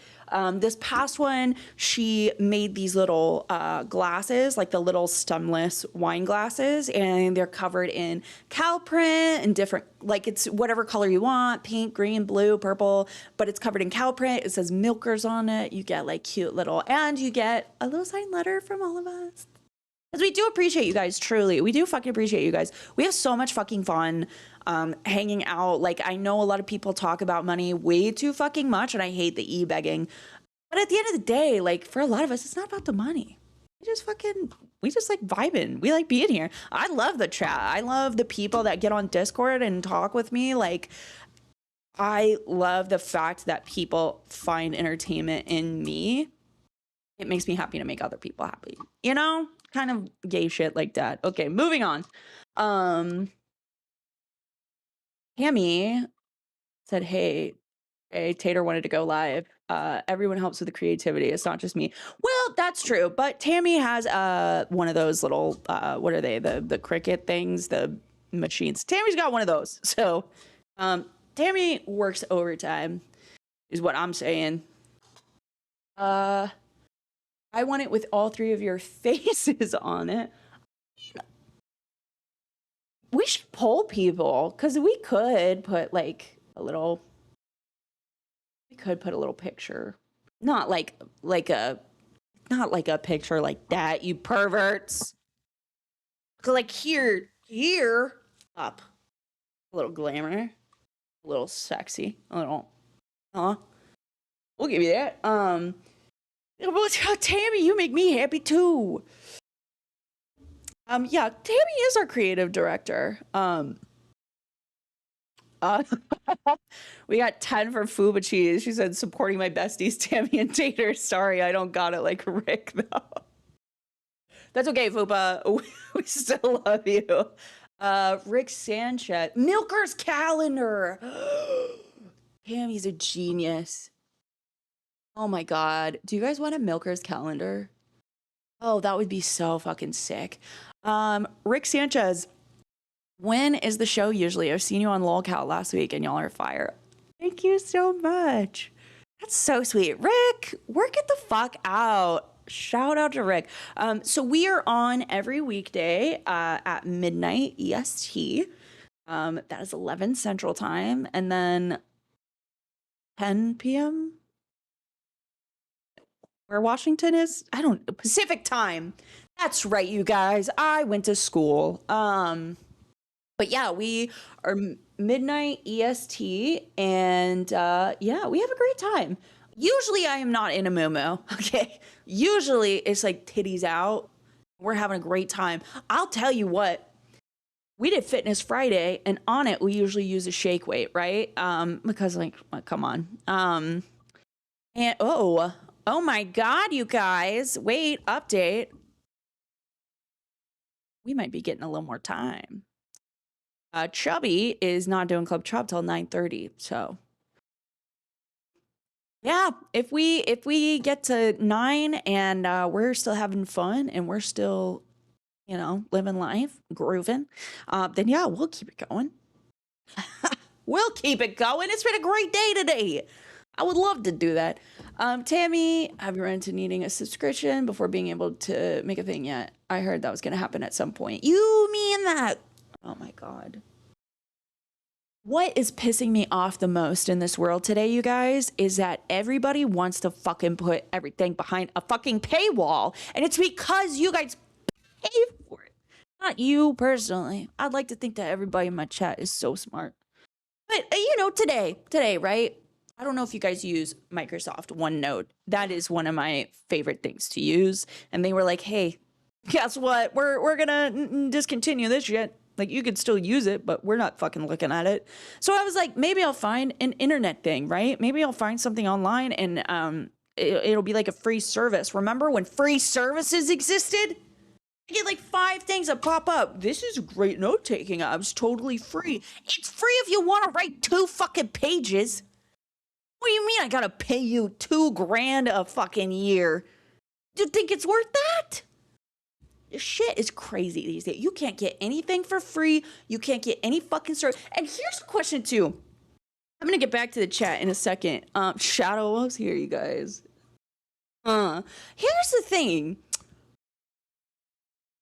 This past one, she made these little glasses, like the little stemless wine glasses, and they're covered in cow print and different, like it's whatever color you want, pink, green, blue, purple, but it's covered in cow print. It says milkers on it. You get like cute little, and you get a little signed letter from all of us. Because we do appreciate you guys, truly. We do fucking appreciate you guys. We have so much fucking fun hanging out. Like, I know a lot of people talk about money way too fucking much, and I hate the e-begging. But at the end of the day, like, for a lot of us, it's not about the money. We just like vibing. We like being here. I love the chat. I love the people that get on Discord and talk with me. Like, I love the fact that people find entertainment in me. It makes me happy to make other people happy. You know? Kind of gay shit like that. Okay, moving on. Tammy said, hey, Tater wanted to go live. Everyone helps with the creativity. It's not just me. Well, that's true. But Tammy has one of those little, what are they? The cricket things, the machines. Tammy's got one of those. So Tammy works overtime, is what I'm saying. I want it with all three of your faces on it. We should poll people, because we could put like a little picture. Not like a picture like that, you perverts. Like here, up. A little glamour, a little sexy, a little, we'll give you that. Tammy, you make me happy too. Yeah, Tammy is our creative director. We got 10 for Fuba Cheese. She said, supporting my besties, Tammy and Tater. Sorry, I don't got it like Rick, though. That's okay, Fuba. We still love you. Rick Sanchez. Milker's calendar. Tammy's a genius. Oh my God. Do you guys want a Milker's calendar? Oh, that would be so fucking sick. Rick Sanchez. When is the show usually? I've seen you on Lolcat last week and y'all are fire. Thank you so much. That's so sweet. Rick, work it the fuck out. Shout out to Rick. So we are on every weekday at midnight EST. That is 11 Central Time. And then 10 p.m. where Washington is? I don't know. Pacific Time. That's right, you guys. I went to school. But yeah, we are midnight EST, and yeah, we have a great time. Usually I am not in a moo-moo, okay? Usually it's like titties out. We're having a great time. I'll tell you what, we did Fitness Friday, and on it we usually use a shake weight, right? Because like, come on. And oh my God, you guys, wait, update. We might be getting a little more time. Chubby is not doing Club Chub till 9:30. So yeah, if we get to 9 and we're still having fun and we're still, you know, living life, grooving, then yeah, we'll keep it going. We'll keep it going. It's been a great day today. I would love to do that. Tammy, have you run into needing a subscription before being able to make a thing yet? I heard that was going to happen at some point. You mean that? Oh my God. What is pissing me off the most in this world today, you guys, is that everybody wants to fucking put everything behind a fucking paywall. And it's because you guys pay for it. Not you personally. I'd like to think that everybody in my chat is so smart. But, you know, today, right? I don't know if you guys use Microsoft OneNote. That is one of my favorite things to use. And they were like, hey, guess what? We're gonna discontinue this shit. Like, you could still use it, but we're not fucking looking at it. So I was like, maybe I'll find an internet thing, right? Maybe I'll find something online and it'll be like a free service. Remember when free services existed? You get like 5 things that pop up. This is great note taking. It's totally free. It's free if you want to write 2 fucking pages. What do you mean I gotta pay you $2,000 a fucking year? Do you think it's worth that? This shit is crazy these days. You can't get anything for free. You can't get any fucking service. And here's a question too. I'm gonna get back to the chat in a second. Shadow was here, you guys. Here's the thing.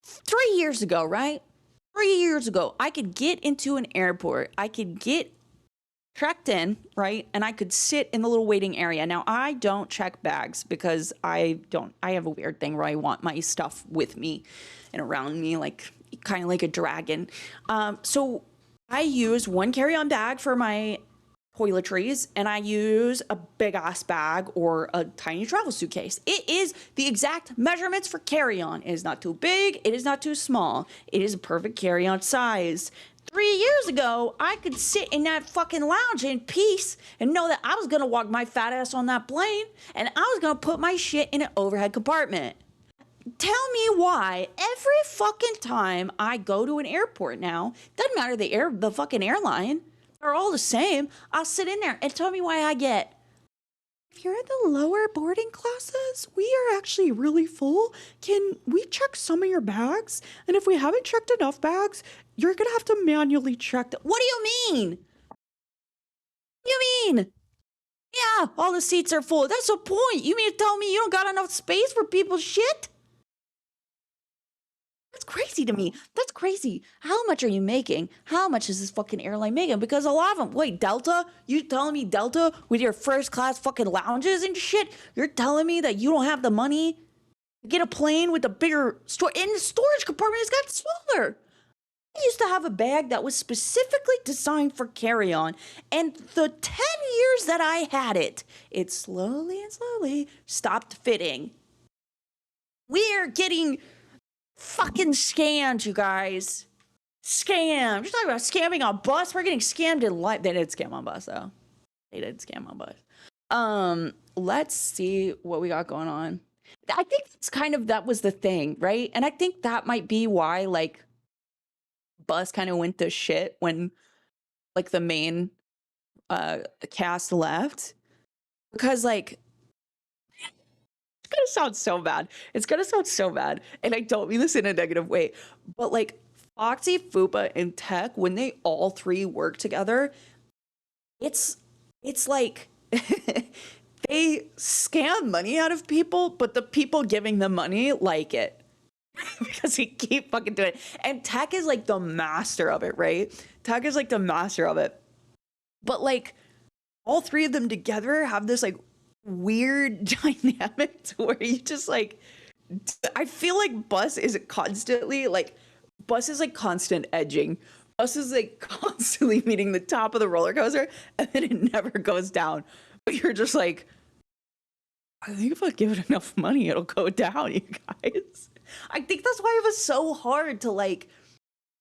3 years ago, right? 3 years ago, I could get into an airport. I could get checked in, right? And I could sit in the little waiting area. Now, I don't check bags because I have a weird thing where I want my stuff with me and around me, like kind of like a dragon. So I use one carry-on bag for my toiletries, and I use a big ass bag or a tiny travel suitcase. It is the exact measurements for carry-on. It is not too big, it is not too small. It is a perfect carry-on size. 3 years ago, I could sit in that fucking lounge in peace and know that I was gonna walk my fat ass on that plane and I was gonna put my shit in an overhead compartment. Tell me why every fucking time I go to an airport now, doesn't matter the fucking airline, they're all the same. I'll sit in there and tell me why I get. If you're in the lower boarding classes, we are actually really full. Can we check some of your bags? And if we haven't checked enough bags, you're gonna have to manually check them. What do you mean? What do you mean? Yeah, all the seats are full. That's the point. You mean to tell me you don't got enough space for people's shit? That's crazy to me. That's crazy. How much are you making? How much is this fucking airline making? Because a lot of them, wait, Delta? You telling me Delta with your first class fucking lounges and shit? You're telling me that you don't have the money to get a plane with a bigger store? And the storage compartment has got smaller. I used to have a bag that was specifically designed for carry-on, and the 10 years that I had it, it slowly and slowly stopped fitting. We're getting fucking scammed, you guys. Scammed. You're talking about scamming on bus? We're getting scammed in life. They did scam on bus, though. They did scam on bus. Let's see what we got going on. I think it's kind of, that was the thing, right? And I think that might be why, like, bus kind of went to shit when, like, the main cast left. Because, like, gonna sound so bad. It's gonna sound so bad. And I don't mean this in a negative way. But like Foxy, Fupa, and Tech, when they all three work together, it's like they scam money out of people, but the people giving them money like it. Because he keep fucking doing it. And Tech is like the master of it, right? Tech is like the master of it. But like all three of them together have this like weird dynamic to where you just like, I feel like Bus is constantly like, Bus is like constant edging. Bus is like constantly meeting the top of the roller coaster and then it never goes down. But you're just like, I think if I give it enough money, it'll go down, you guys. I think that's why it was so hard to like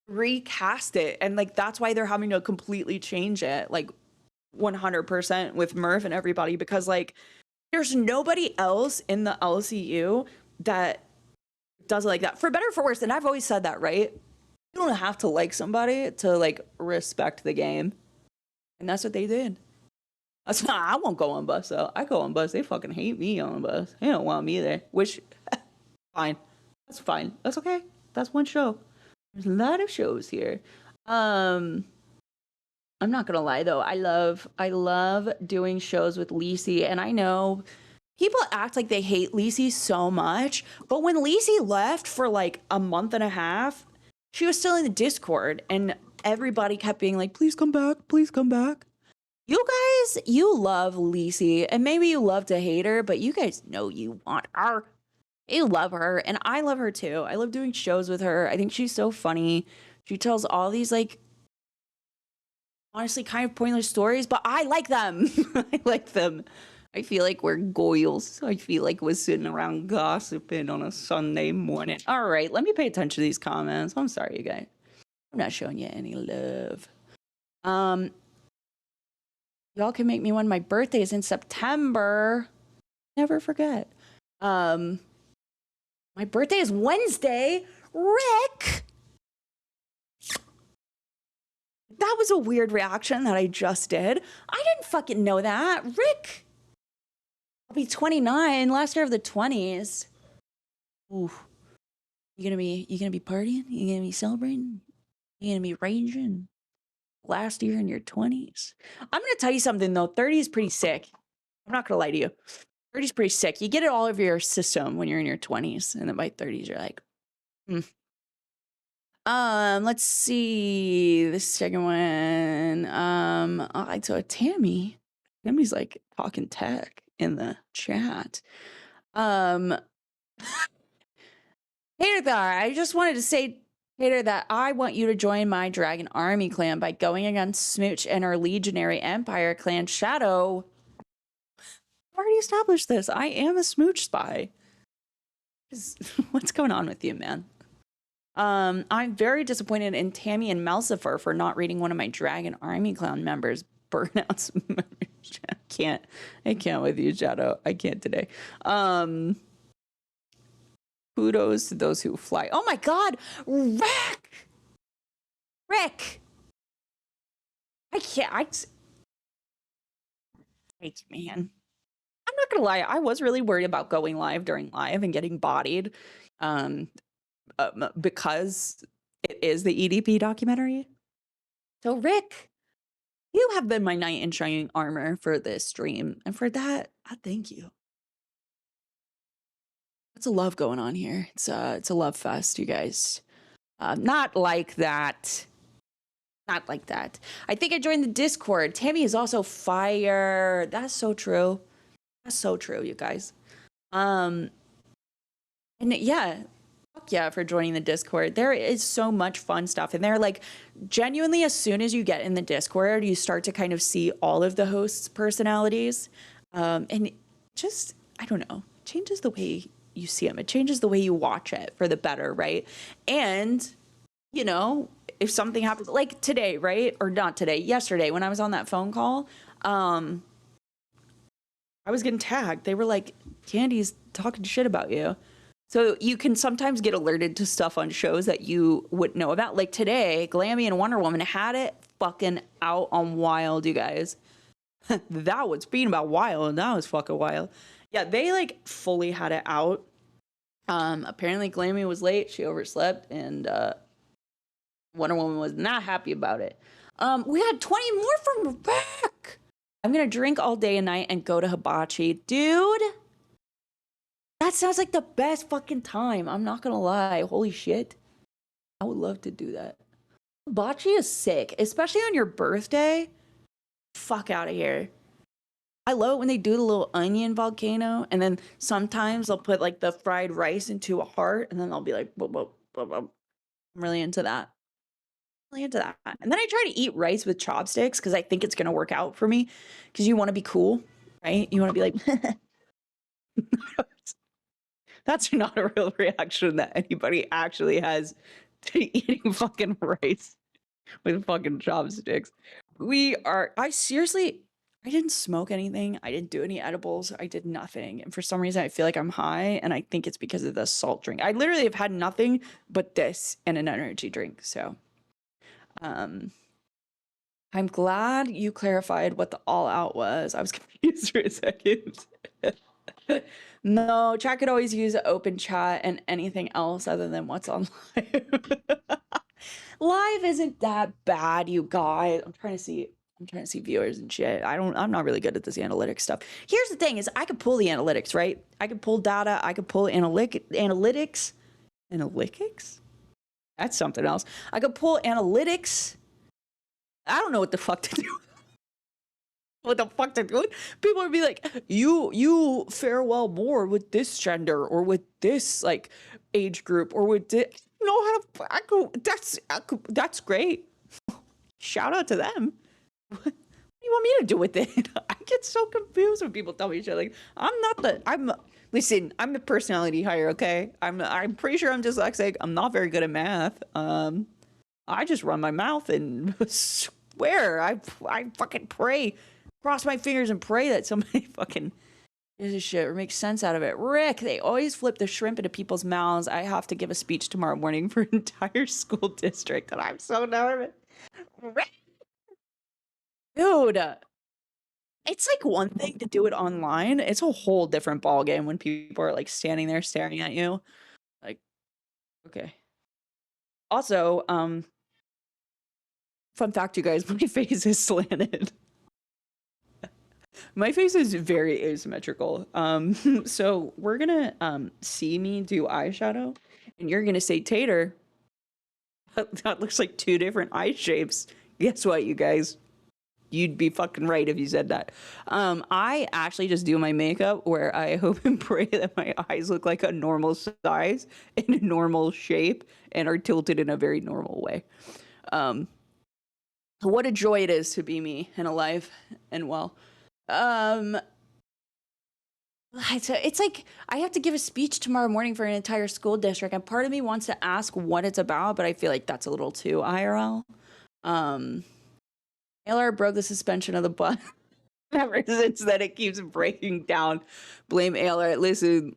recast it. And like, that's why they're having to completely change it. Like 100% with Murph and everybody, because like there's nobody else in the LCU that does it like that, for better or for worse. And I've always said that, right? You don't have to like somebody to like respect the game, and that's what they did. That's not, I won't go on bus though. I go on bus, they fucking hate me on bus. They don't want me there, which fine, that's fine, that's okay. That's one show. There's a lot of shows here. I'm not gonna lie though, I love doing shows with Lacey, and I know people act like they hate Lacey so much, but when Lacey left for like a month and a half, she was still in the Discord, and everybody kept being like, please come back, please come back. You guys, you love Lacey, and maybe you love to hate her, but you guys know you want her. You love her, and I love her too. I love doing shows with her. I think she's so funny. She tells all these like honestly kind of pointless stories, but I like them. I like them. I feel like we're goyles. I feel like we're sitting around gossiping on a Sunday morning. All right, let me pay attention to these comments. I'm sorry, you guys. I'm not showing you any love. Y'all can make me one. My birthday is in September. Never forget. My birthday is Wednesday. Rick! That was a weird reaction that I just did. I didn't fucking know that. Rick! I'll be 29, last year of the 20s. Ooh. You gonna be partying? You gonna be celebrating? You gonna be raging? Last year in your 20s? I'm gonna tell you something though, 30 is pretty sick. I'm not gonna lie to you. 30 is pretty sick. You get it all over your system when you're in your 20s, and then by 30s you're like, Let's see the second one. All right, so Tammy's like talking tech in the chat. Tater Thar, I just wanted to say, Tater, that I want you to join my Dragon Army clan by going against Smooch and our Legionary Empire clan Shadow. I've already established this. I am a Smooch spy. What's going on with you, man? I'm very disappointed in Tammy and Malsifer for not reading one of my Dragon Army clan members' burnouts. I can't with you, Shadow. I can't today. Kudos to those who fly. Oh my God, Rick. I can't. Man. I'm not gonna lie. I was really worried about going live during live and getting bodied, because it is the EDP documentary. So Rick, you have been my knight in shining armor for this stream, and for that, I thank you. It's a love going on here. It's a love fest, you guys. Not like that. Not like that. I think I joined the Discord. Tammy is also fire. That's so true. That's so true, you guys. And yeah, fuck yeah for joining the Discord. There is so much fun stuff in there. Like, genuinely, as soon as you get in the Discord, you start to kind of see all of the hosts' personalities. And just, I don't know, changes the way you see them. It changes the way you watch it for the better, right? And, you know, if something happens, like today, right? Or not today, yesterday, when I was on that phone call, I was getting tagged. They were like, Candy's talking shit about you. So you can sometimes get alerted to stuff on shows that you wouldn't know about. Like today, Glammy and Wonder Woman had it fucking out on Wild, you guys. That was, speaking about Wild, that was fucking wild. Yeah, they like fully had it out. Apparently Glammy was late, she overslept, and Wonder Woman was not happy about it. We had 20 more from Rick. I'm gonna drink all day and night and go to Hibachi. Dude, that sounds like the best fucking time. I'm not gonna lie. Holy shit. I would love to do that. Hibachi is sick, especially on your birthday. Fuck out of here. I love it when they do the little onion volcano, and then sometimes they'll put like the fried rice into a heart, and then they'll be like, whoa, whoa, whoa, whoa. I'm really into that. Really into that. And then I try to eat rice with chopsticks because I think it's gonna work out for me. Because you want to be cool, right? You want to be like, that's not a real reaction that anybody actually has to eating fucking rice with fucking chopsticks. I didn't smoke anything. I didn't do any edibles. I did nothing. And for some reason, I feel like I'm high, and I think it's because of the salt drink. I literally have had nothing but this and an energy drink. So, I'm glad you clarified what the all out was. I was confused for a second. No, chat could always use open chat and anything else other than what's on live. Live isn't that bad, you guys. I'm trying to see viewers and shit. I'm not really good at this analytics stuff. Here's the thing is I could pull the analytics, right? I could pull data, I could pull analytics. Analytics? That's something else. I could pull analytics. I don't know what the fuck to do. What the fuck to do? People would be like, you fare well more with this gender or with this like age group or with this. Know how to that's great. Shout out to them. What do you want me to do with it? I get so confused when people tell me shit like listen, I'm the personality hire, okay? I'm pretty sure I'm dyslexic. I'm not very good at math. I just run my mouth and swear I fucking pray, cross my fingers and pray that somebody fucking gives a shit or makes sense out of it. Rick, they always flip the shrimp into people's mouths. I have to give a speech tomorrow morning for an entire school district and I'm so nervous. Rick. Dude, it's like one thing to do it online. It's a whole different ballgame when people are like standing there staring at you. Like, okay. Also, fun fact, you guys, my face is slanted. My face is very asymmetrical. So we're gonna see me do eyeshadow, and you're gonna say Tater. That looks like two different eye shapes. Guess what, you guys? You'd be fucking right if you said that. I actually just do my makeup where I hope and pray that my eyes look like a normal size and a normal shape and are tilted in a very normal way. What a joy it is to be me and alive and well. Um, it's like I have to give a speech tomorrow morning for an entire school district, and part of me wants to ask what it's about, but I feel like that's a little too IRL. ALR broke the suspension of the bus. Ever since then, it keeps breaking down. Blame ALR. Listen,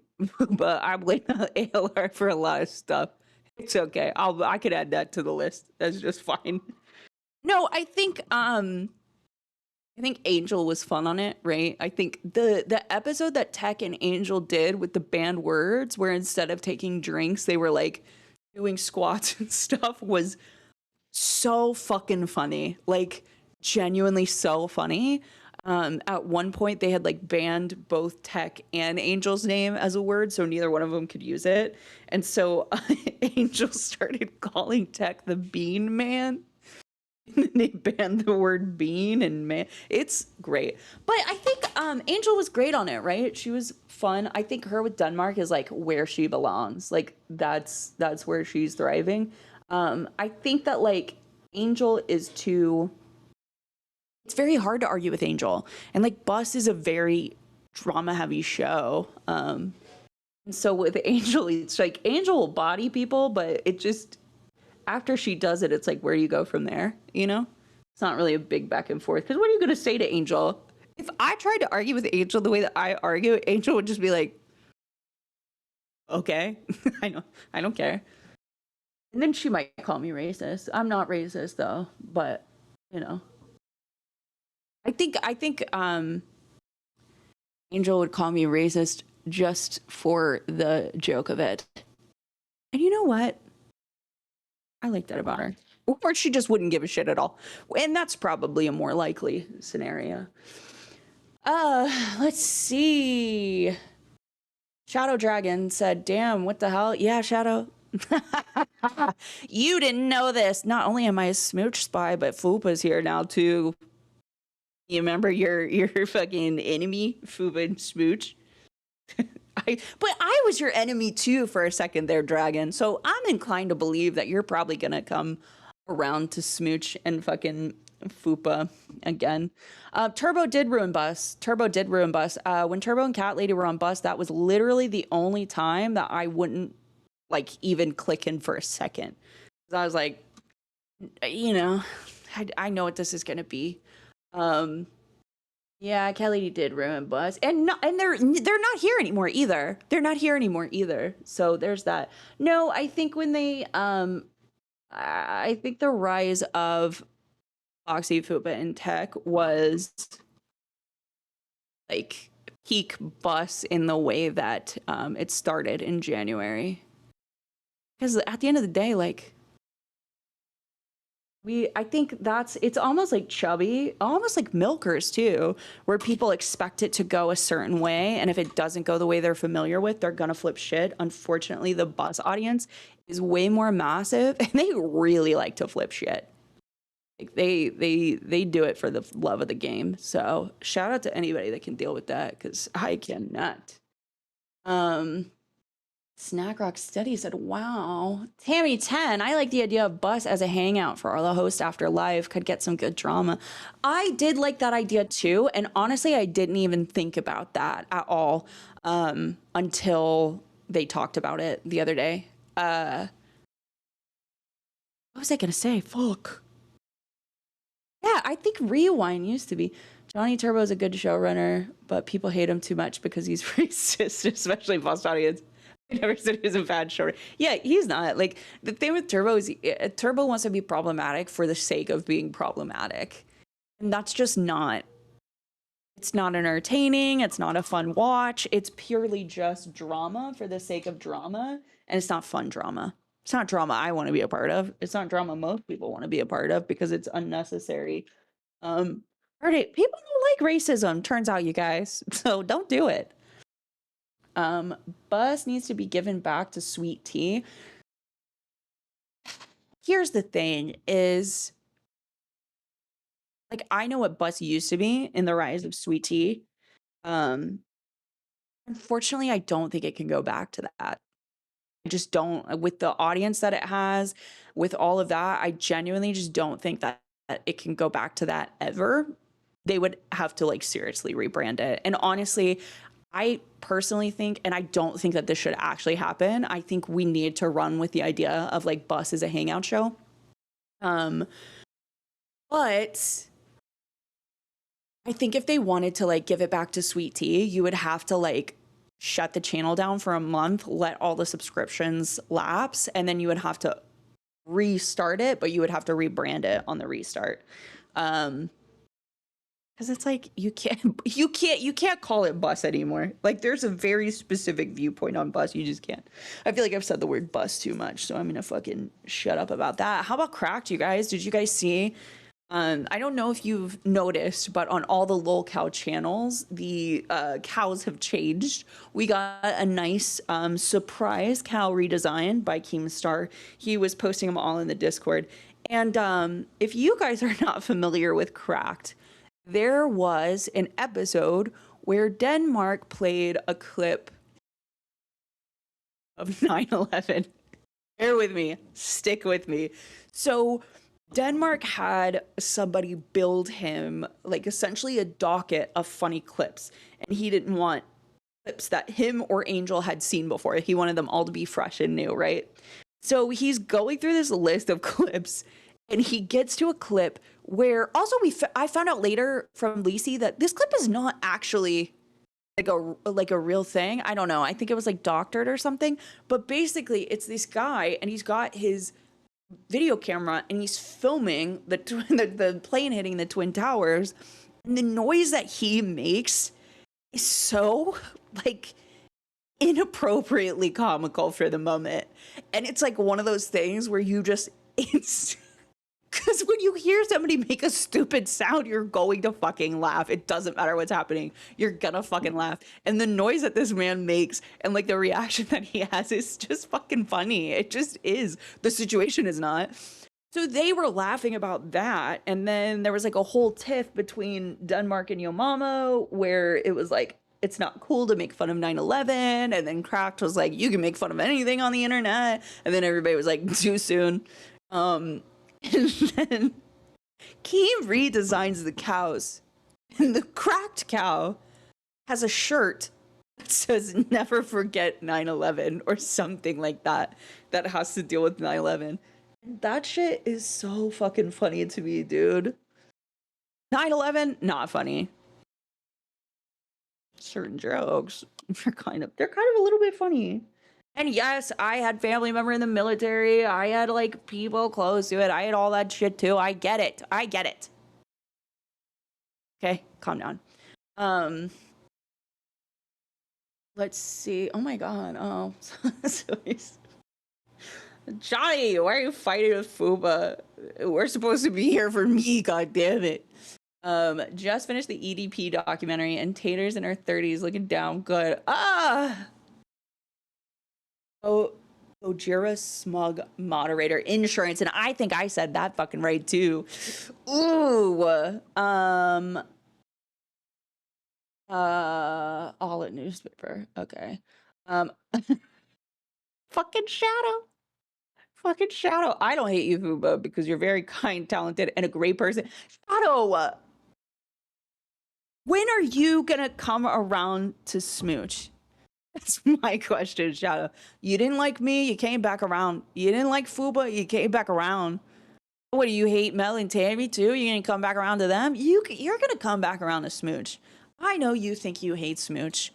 but I blame ALR for a lot of stuff. It's okay. I could add that to the list. That's just fine. No, I think Angel was fun on it, right? I think the episode that Tech and Angel did with the banned words, where instead of taking drinks, they were like doing squats and stuff, was so fucking funny. Like, genuinely so funny. At one point, they had like banned both Tech and Angel's name as a word, so neither one of them could use it. And so Angel started calling Tech the Bean Man. And they banned the word bean and man. It's great. But I think Angel was great on it, right? She was fun. I think her with Denmark is like where she belongs. Like that's where she's thriving. I think that like Angel is too, it's very hard to argue with Angel. And like Bus is a very drama heavy show. And so with Angel, it's like Angel will body people, but it just, after she does it, it's like, where do you go from there? You know, it's not really a big back and forth. Because what are you going to say to Angel? If I tried to argue with Angel the way that I argue, Angel would just be like, okay, I don't care. And then she might call me racist. I'm not racist though, but you know, I think Angel would call me racist just for the joke of it. And you know what? I like that about her. Or she just wouldn't give a shit at all. And that's probably a more likely scenario. Let's see. Shadow Dragon said, damn, what the hell? Yeah, Shadow. You didn't know this. Not only am I a smooch spy, but Fupa's here now too. You remember your fucking enemy, Fupa and Smooch? But I was your enemy too for a second there, Dragon. So I'm inclined to believe that you're probably gonna come around to Smooch and fucking Fupa again. Turbo did ruin Bus. When Turbo and Cat Lady were on Bus, that was literally the only time that I wouldn't like even click in for a second. I was like, you know, I know what this is gonna be. Yeah, Kelly did ruin Bus, and they're not here anymore either. They're not here anymore either. So there's that. No, I think when they I think the rise of Foxy, Fupa, and Tech was like peak Bus in the way that it started in January. Because at the end of the day, like I think it's almost like Chubby, almost like Milkers too, where people expect it to go a certain way, and if it doesn't go the way they're familiar with, they're gonna flip shit. Unfortunately, the Bus audience is way more massive, and they really like to flip shit. Like they do it for the love of the game. So shout out to anybody that can deal with that, because I cannot. Snack Rock Steady said, wow. Tammy 10, I like the idea of Bus as a hangout for the host after live. Could get some good drama. I did like that idea too. And honestly, I didn't even think about that at all until they talked about it the other day. What was I going to say? Fuck. Yeah, I think Rewind used to be. Johnny Turbo is a good showrunner, but people hate him too much because he's racist, especially Bust audience. I never said he was a bad showrunner. Yeah, he's not. Like, the thing with Turbo is Turbo wants to be problematic for the sake of being problematic. And that's just not. It's not entertaining. It's not a fun watch. It's purely just drama for the sake of drama. And it's not fun drama. It's not drama I want to be a part of. It's not drama most people want to be a part of because it's unnecessary. People don't like racism, turns out, you guys. So don't do it. Bus needs to be given back to Sweet Tea. here's the thing is, like, I know what Bus used to be in the rise of Sweet Tea. Um, Unfortunately, I don't think it can go back to that. I just don't, with the audience that it has, with all of that, I genuinely just don't think that it can go back to that ever. They would have to like seriously rebrand it. And honestly, I personally think, and I don't think that this should actually happen. I think we need to run with the idea of like Bus as a hangout show. Um, but I think if they wanted to like give it back to Sweet Tea, you would have to like shut the channel down for a month, let all the subscriptions lapse, and then you would have to restart it, but you would have to rebrand it on the restart. Because it's like you can't call it Bus anymore. Like there's a very specific viewpoint on Bus. You just can't. I feel like I've said the word Bus too much, so I'm gonna fucking shut up about that. How about Cracked, you guys? Did you guys see? I don't know if you've noticed, but on all the lol cow channels, the cows have changed. We got a nice surprise cow redesign by Keemstar. He was posting them all in the Discord. And if you guys are not familiar with Cracked, there was an episode where Denmark played a clip of 9/11. Bear with me, stick with me. So Denmark had somebody build him like essentially a docket of funny clips, and he didn't want clips that him or Angel had seen before. He wanted them all to be fresh and new, right? So he's going through this list of clips, and he gets to a clip where also I found out later from Lacey that this clip is not actually like a real thing. I don't know. I think it was like doctored or something. But basically, it's this guy, and he's got his video camera, and he's filming the plane hitting the Twin Towers, and the noise that he makes is so like inappropriately comical for the moment. And it's like one of those things where you just it's because when you hear somebody make a stupid sound, you're going to fucking laugh. It doesn't matter what's happening. You're gonna fucking laugh. And the noise that this man makes and like the reaction that he has is just fucking funny. It just is. The situation is not. So they were laughing about that. And then there was like a whole tiff between Denmark and Yo Mama where it was like, it's not cool to make fun of 9/11. And then Cracked was like, you can make fun of anything on the internet. And then everybody was like, too soon. And then Keem redesigns the cows. And the Cracked cow has a shirt that says never forget 9/11 or something like that that has to deal with 9/11. That shit is so fucking funny to me, dude. 9/11, not funny. Certain jokes they're kind of a little bit funny. And yes, I had family member in the military. I had like people close to it. I had all that shit too. I get it. I get it. Okay, calm down. Let's see. Oh my god. Oh, Johnny, why are you fighting with Fuba? We're supposed to be here for me, god damn it. Just finished the EDP documentary, and Tater's in her 30s looking down good. Ojira Smug Moderator Insurance, and I think I said that fucking right too. Ooh. All at newspaper. Okay. Fucking Shadow. Fucking Shadow. I don't hate you, Fuba, because you're very kind, talented, and a great person. Shadow, when are you gonna come around to Smooch? That's my question, Shadow. You didn't like me, you came back around. You didn't like Fuba, you came back around. What, do you hate Mel and Tammy too? You gonna come back around to them? You're gonna come back around to Smooch. I know you think you hate Smooch.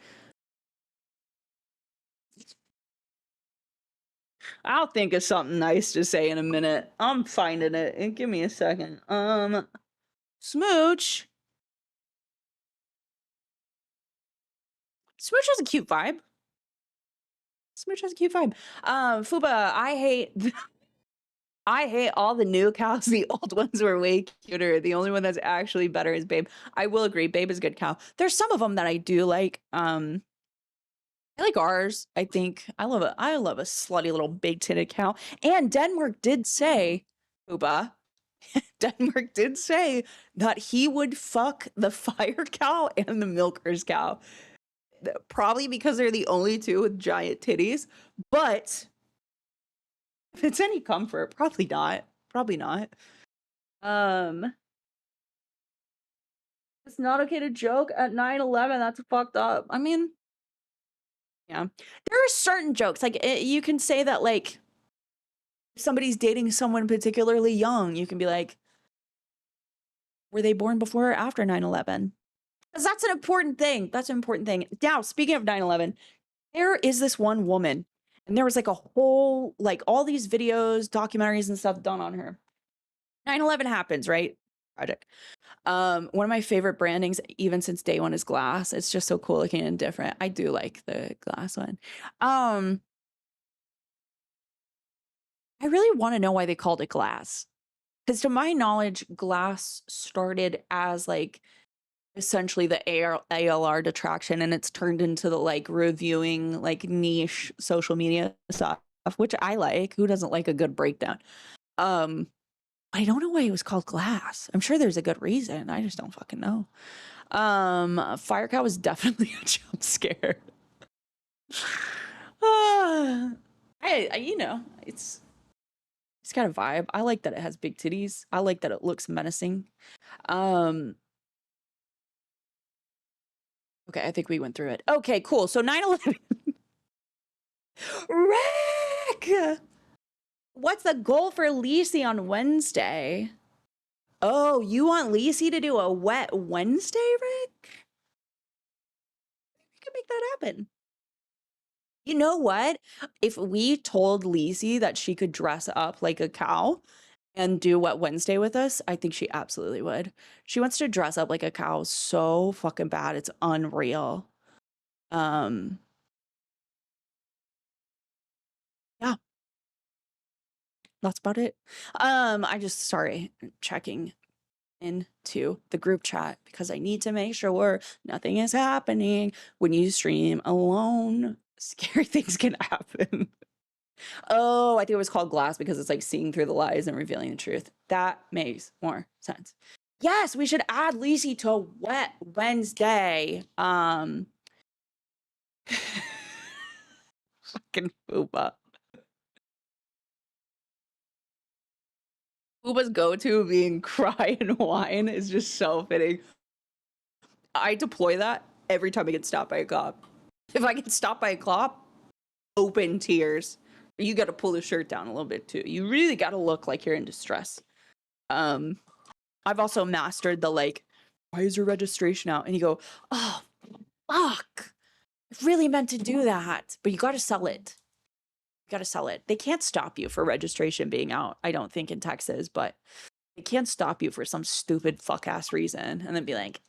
I'll think of something nice to say in a minute. I'm finding it. And give me a second. Smooch. Smooch has a cute vibe. Smooch has a cute vibe. Fuba, I hate all the new cows. The old ones were way cuter. The only one that's actually better is Babe. I will agree. Babe is a good cow. There's some of them that I do like. I like ours. I think I love a slutty little big titted cow. And Denmark did say, Uba, Denmark did say that he would fuck the fire cow and the milker's cow. Probably because they're the only two with giant titties. But if it's any comfort, probably not. Probably not. It's not okay to joke at 9/11. That's fucked up. I mean, yeah. There are certain jokes. Like you can say that like if somebody's dating someone particularly young, you can be like, were they born before or after 9/11? Because that's an important thing. That's an important thing. Now, speaking of 9/11, there is this one woman, and there was like a whole, like all these videos, documentaries, and stuff done on her. 9/11 happens, right? Tragic. One of my favorite brandings, even since day one, is glass. It's just so cool looking and different. I do like the glass one. I really want to know why they called it glass. Because to my knowledge, glass started as like essentially the ALR detraction, and it's turned into the like reviewing like niche social media stuff, which I like. Who doesn't like a good breakdown? I don't know why it was called glass. I'm sure there's a good reason. I just don't fucking know. Fire cow was definitely a jump scare. You know, it's got a vibe. I like that it has big titties. I like that it looks menacing. Okay, I think we went through it. Okay, cool. So 9/11. Rick! What's the goal for Lacey on Wednesday? Oh, you want Lacey to do a wet Wednesday, Rick? We can make that happen. You know what? If we told Lacey that she could dress up like a cow and do Wet Wednesday with us, I think she absolutely would. She wants to dress up like a cow so fucking bad. It's unreal. Yeah. That's about it. Sorry, checking into the group chat because I need to make sure nothing is happening when you stream alone. Scary things can happen. Oh, I think it was called glass because it's like seeing through the lies and revealing the truth. That makes more sense. Yes, we should add Lacey to Wet Wednesday. Fucking Booba. Booba's go-to being cry and whine is just so fitting. I deploy that every time I get stopped by a cop. If I get stopped by a cop, open tears. You got to pull the shirt down a little bit too. You really got to look like you're in distress. I've also mastered the like, why is your registration out? And you go, oh, fuck. I really meant to do that. But you got to sell it. You got to sell it. They can't stop you for registration being out, I don't think, in Texas, but they can't stop you for some stupid fuck ass reason and then be like,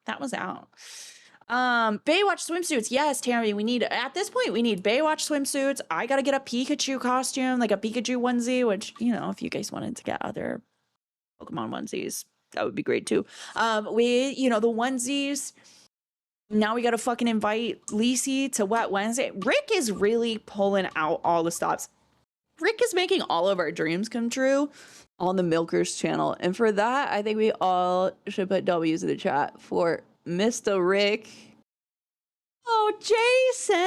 that was out. Baywatch swimsuits. Yes, Tammy, at this point, we need Baywatch swimsuits. I gotta get a Pikachu costume, like a Pikachu onesie, which, you know, if you guys wanted to get other Pokemon onesies, that would be great too. The onesies. Now we gotta fucking invite Lacey to Wet Wednesday. Rick is really pulling out all the stops. Rick is making all of our dreams come true on the Milkers channel. And for that, I think we all should put W's in the chat for Mr. Rick. Oh, Jason.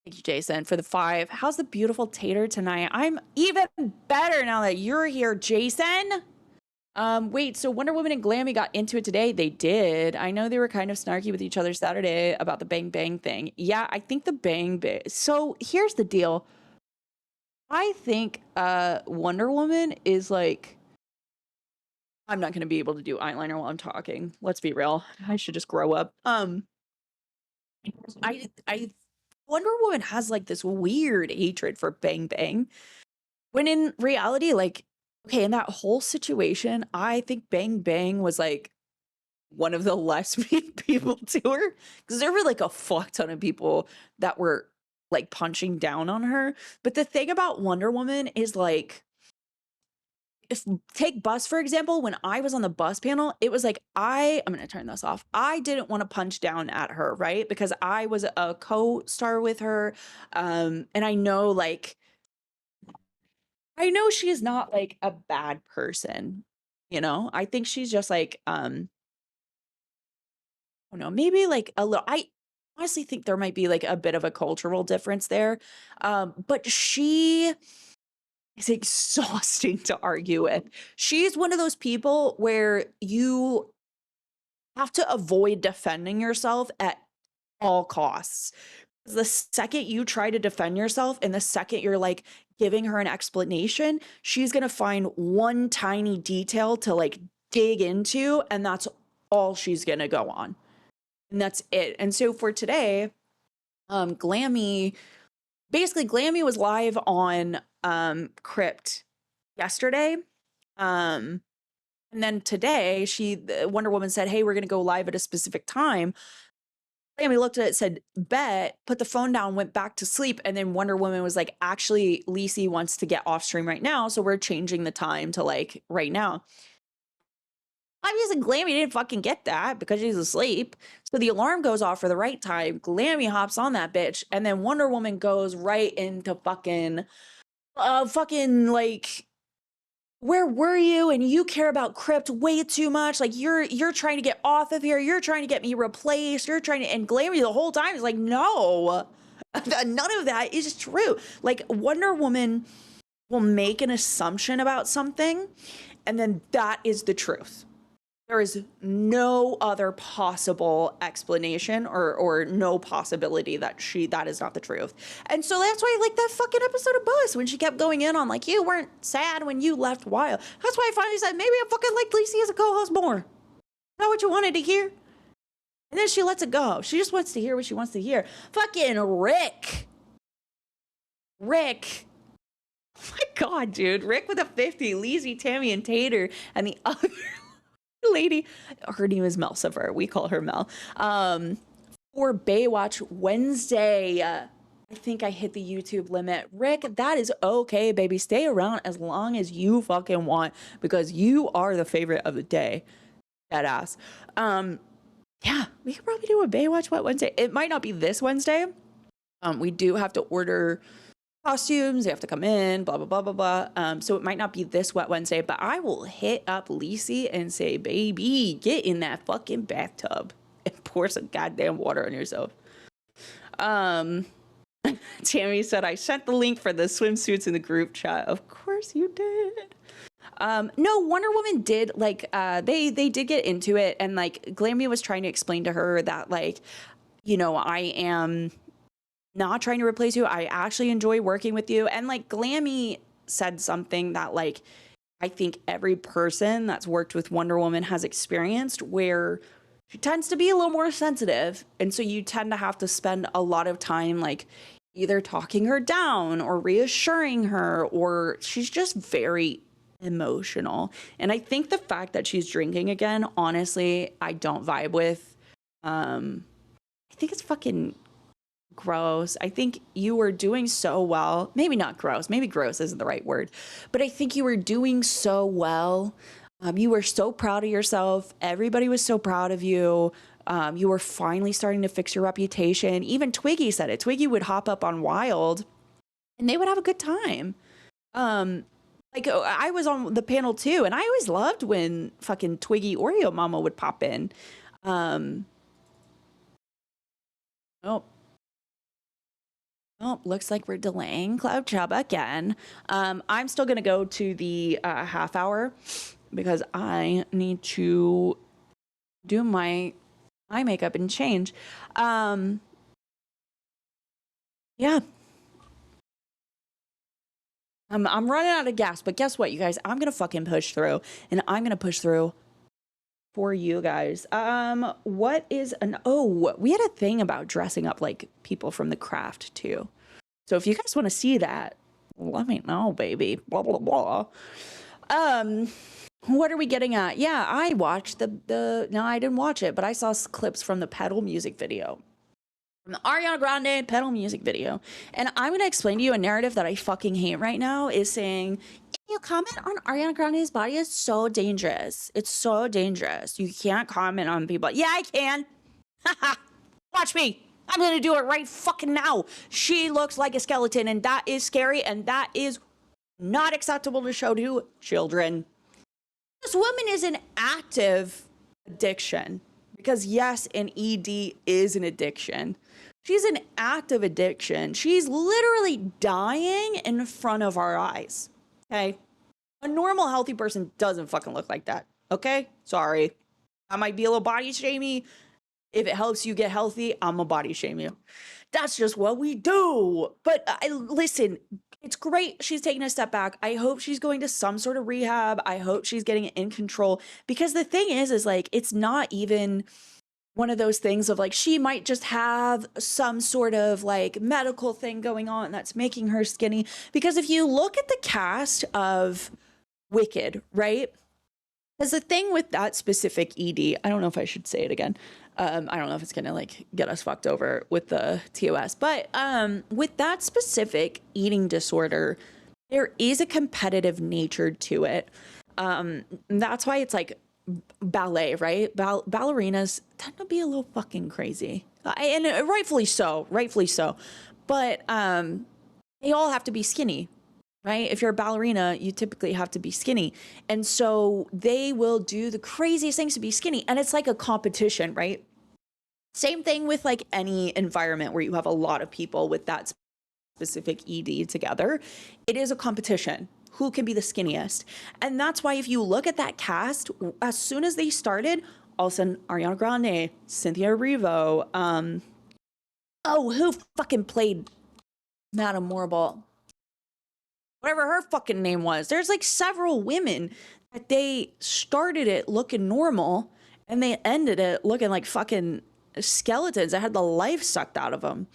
Thank you, Jason, for the 5. How's the beautiful Tater tonight? I'm even better now that you're here, Jason. Wait, so Wonder Woman and Glammy got into it today? They did. I know they were kind of snarky with each other Saturday about the Bang Bang thing. Yeah, I think the Bang Bang. So here's the deal. I think Wonder Woman is like, I'm not going to be able to do eyeliner while I'm talking. Let's be real. I should just grow up. I Wonder Woman has like this weird hatred for Bang Bang. When in reality, like, okay, in that whole situation, I think Bang Bang was like one of the less mean people to her. Because there were like a fuck ton of people that were like punching down on her. But the thing about Wonder Woman is like, if take bus, for example, when I was on the bus panel, it was like, I'm going to turn this off. I didn't want to punch down at her, right? Because I was a co-star with her. And I know, like, I know she is not like a bad person, you know? I think she's just like, I don't know, maybe like a little, I honestly think there might be like a bit of a cultural difference there. But she is exhausting to argue with. She's one of those people where you have to avoid defending yourself at all costs. The second you try to defend yourself and the second you're like giving her an explanation, she's going to find one tiny detail to like dig into, and that's all she's going to go on. And that's it. And so for today, Glammy was live on Crypt yesterday. And then today, Wonder Woman said, "Hey, we're gonna go live at a specific time." Glammy looked at it, said, "Bet," put the phone down, went back to sleep, and then Wonder Woman was like, "Actually, Lacey wants to get off stream right now, so we're changing the time to like right now." Obviously, Glammy didn't fucking get that because she's asleep. So the alarm goes off for the right time. Glammy hops on that bitch, and then Wonder Woman goes right into fucking like, where were you? And you care about Crypt way too much. Like you're trying to get off of here. You're trying to get me replaced. You're trying to, and Glammy the whole time is like, no, none of that is true. Like Wonder Woman will make an assumption about something, and then that is the truth. There is no other possible explanation or no possibility that that is not the truth. And so that's why, like, that fucking episode of Buzz, when she kept going in on, like, you weren't sad when you left Wild. That's why I finally said, maybe I fucking like Lacey as a co-host more. Is that what you wanted to hear? And then she lets it go. She just wants to hear what she wants to hear. Fucking Rick. Oh my God, dude. Rick with a 50, Lacey, Tammy, and Tater, and the other lady, her name is Mel Sever, we call her Mel, for Baywatch Wednesday. I think I hit the YouTube limit. Rick, that is okay, baby. Stay around as long as you fucking want, because you are the favorite of the day. Deadass. Yeah, we could probably do a Baywatch Wednesday. It might not be this Wednesday. We do have to order costumes, they have to come in, blah, blah, blah, blah, blah. So it might not be this Wet Wednesday, but I will hit up Lacey and say, baby, get in that fucking bathtub and pour some goddamn water on yourself. Tammy said, I sent the link for the swimsuits in the group chat. Of course you did. No, Wonder Woman did, like, they did get into it, and, like, Glammy was trying to explain to her that, like, you know, I am not trying to replace you. I actually enjoy working with you. And like Glammy said something that like I think every person that's worked with Wonder Woman has experienced, where she tends to be a little more sensitive. And so you tend to have to spend a lot of time like either talking her down or reassuring her, or she's just very emotional. And I think the fact that she's drinking again, honestly, I don't vibe with. I think it's fucking gross. I think you were doing so well. Maybe not gross. Maybe gross isn't the right word. But I think you were doing so well. You were so proud of yourself. Everybody was so proud of you. You were finally starting to fix your reputation. Even Twiggy said it. Twiggy would hop up on Wild and they would have a good time. Like I was on the panel too, and I always loved when fucking Twiggy Oreo Mama would pop in. Oh, looks like we're delaying Cloud Chubba again. I'm still going to go to the half hour because I need to do my eye makeup and change. Yeah. I'm running out of gas, but guess what, you guys? I'm going to fucking push through, and I'm going to push through for you guys. What is we had a thing about dressing up like people from the craft too. So if you guys want to see that, let me know, baby. Blah blah blah. What are we getting at? Yeah, I watched no, I didn't watch it, but I saw clips from the Pedal music video. From the Ariana Grande Pedal music video. And I'm going to explain to you a narrative that I fucking hate right now, is saying, you comment on Ariana Grande's body is so dangerous. It's so dangerous. You can't comment on people. Yeah, I can. Watch me. I'm going to do it right fucking now. She looks like a skeleton, and that is scary, and that is not acceptable to show to children. This woman is an active addiction because, yes, an ED is an addiction. She's an active addiction. She's literally dying in front of our eyes. Okay? A normal, healthy person doesn't fucking look like that. Okay? Sorry. I might be a little body shamey. If it helps you get healthy, I'm a body shame you. That's just what we do. But listen, it's great she's taking a step back. I hope she's going to some sort of rehab. I hope she's getting it in control. Because the thing is like, it's not even one of those things of like, she might just have some sort of like medical thing going on that's making her skinny. Because if you look at the cast of Wicked, right? Because the thing with that specific ED, I don't know if I should say it again. I don't know if it's gonna like get us fucked over with the TOS, but with that specific eating disorder, there is a competitive nature to it. That's why it's like ballet, right? Ballerinas tend to be a little fucking crazy, and rightfully so, But they all have to be skinny, right? If you're a ballerina, you typically have to be skinny. And so they will do the craziest things to be skinny. And it's like a competition, right? Same thing with like any environment where you have a lot of people with that specific ED together. It is a competition. Who can be the skinniest? And that's why if you look at that cast, as soon as they started, all of a sudden, Ariana Grande, Cynthia Erivo, who fucking played Madame Morrible? Whatever her fucking name was. There's like several women that they started it looking normal and they ended it looking like fucking skeletons that had the life sucked out of them.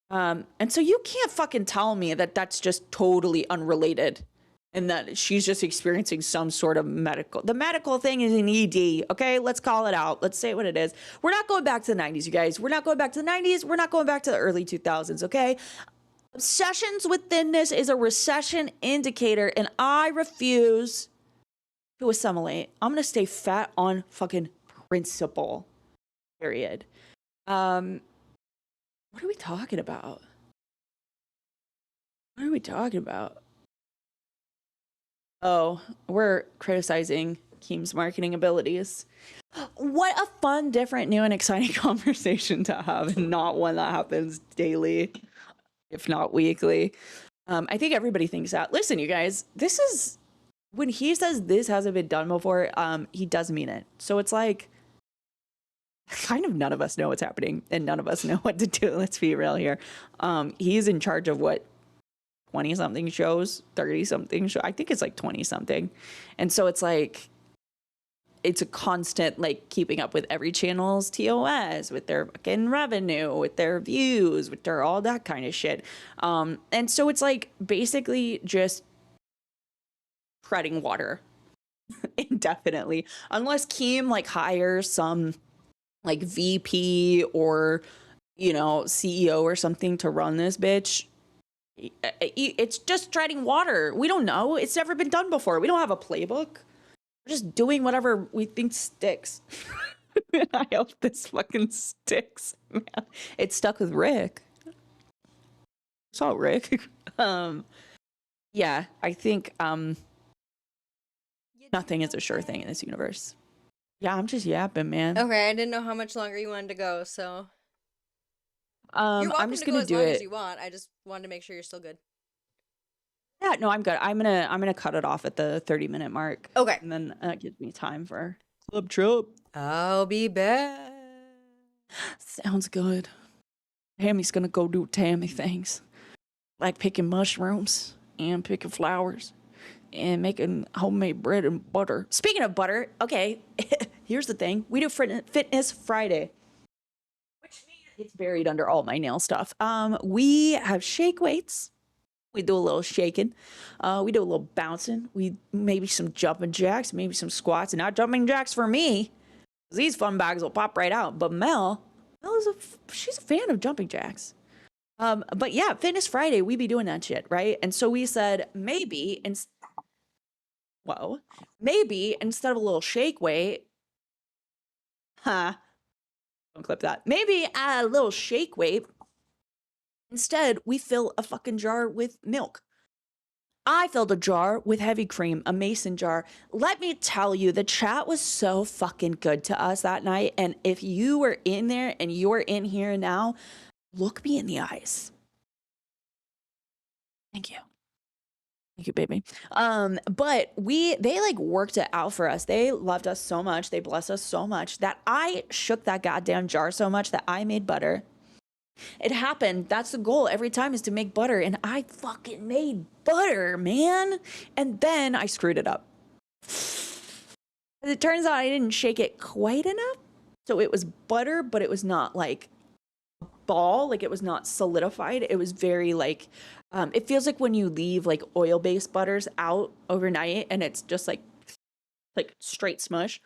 And so you can't fucking tell me that that's just totally unrelated and that she's just experiencing some sort of the medical thing is an ED. Okay, let's call it out. Let's say what it is. We're not going back to the 90s, you guys. We're not going back to the 90s. We're not going back to the early 2000s, okay? Obsessions with thinness is a recession indicator, and I refuse to assimilate. I'm going to stay fat on fucking principle, period. What are we talking about? Oh, we're criticizing Keem's marketing abilities. What a fun, different, new, and exciting conversation to have, and not one that happens daily, if not weekly. I think everybody thinks that. Listen, you guys, this is, when he says this hasn't been done before, he does mean it. So it's like, kind of none of us know what's happening, and none of us know what to do. Let's be real here. He's in charge of what, 20-something shows, 30-something shows. I think it's like 20-something. And so it's like, it's a constant like keeping up with every channel's TOS, with their fucking revenue, with their views, with their all that kind of shit. And so it's like basically just treading water indefinitely, unless Keem like hires some like VP or, you know, CEO or something to run this bitch. It's just treading water. We don't know. It's never been done before. We don't have a playbook. We're just doing whatever we think sticks. I hope this fucking sticks, man. It stuck with Rick. Saw Rick. Yeah, I think nothing is a sure thing in this universe. Yeah, I'm just yapping, man. Okay, I didn't know how much longer you wanted to go, so you're welcome I'm just to go gonna as do long it. as you want. I just wanted to make sure you're still good. Yeah, no, I'm good. I'm gonna cut it off at the 30-minute mark. Okay. And then that gives me time for Club Trip. I'll be back. Sounds good. Tammy's gonna go do Tammy things. Like picking mushrooms and picking flowers and making homemade bread and butter. Speaking of butter, okay, here's the thing. We do Fitness Friday, which means it's buried under all my nail stuff. We have shake weights. We do a little shaking. We do a little bouncing. We maybe some jumping jacks, maybe some squats. And not jumping jacks for me, 'cause these fun bags will pop right out. But Mel is she's a fan of jumping jacks. But yeah, Fitness Friday, we be doing that shit, right? And so we said maybe, and whoa, maybe instead of a little shake weight, don't clip that. Maybe a little shake weight. Instead, we fill a fucking jar with milk. I filled a jar with heavy cream, a mason jar. Let me tell you, the chat was so fucking good to us that night. And if you were in there and you're in here now, look me in the eyes. Thank you. Thank you, baby. But they like worked it out for us. They loved us so much. They blessed us so much that I shook that goddamn jar so much that I made butter. It happened. That's the goal every time, is to make butter. And I fucking made butter, man. And then I screwed it up. As it turns out, I didn't shake it quite enough. So it was butter, but it was not like a ball. Like, it was not solidified. It was very like, it feels like when you leave like oil-based butters out overnight and it's just like straight smush.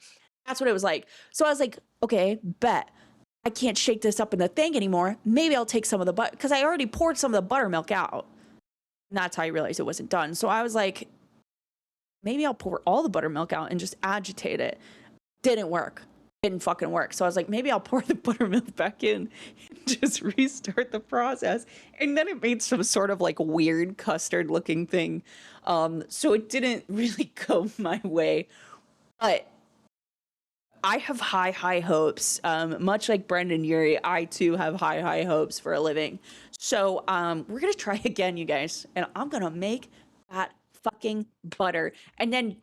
That's what it was like. So I was like, okay, bet. I can't shake this up in the thing anymore. Maybe I'll take some of the butter, because I already poured some of the buttermilk out. And that's how I realized it wasn't done. So I was like, maybe I'll pour all the buttermilk out and just agitate it. Didn't work. Didn't fucking work. So I was like, maybe I'll pour the buttermilk back in and just restart the process. And then it made some sort of like weird custard looking thing. So it didn't really go my way. But I have high hopes. Much like Brendan Urie, I too have high hopes for a living. So we're gonna try again, you guys, and I'm gonna make that fucking butter. And then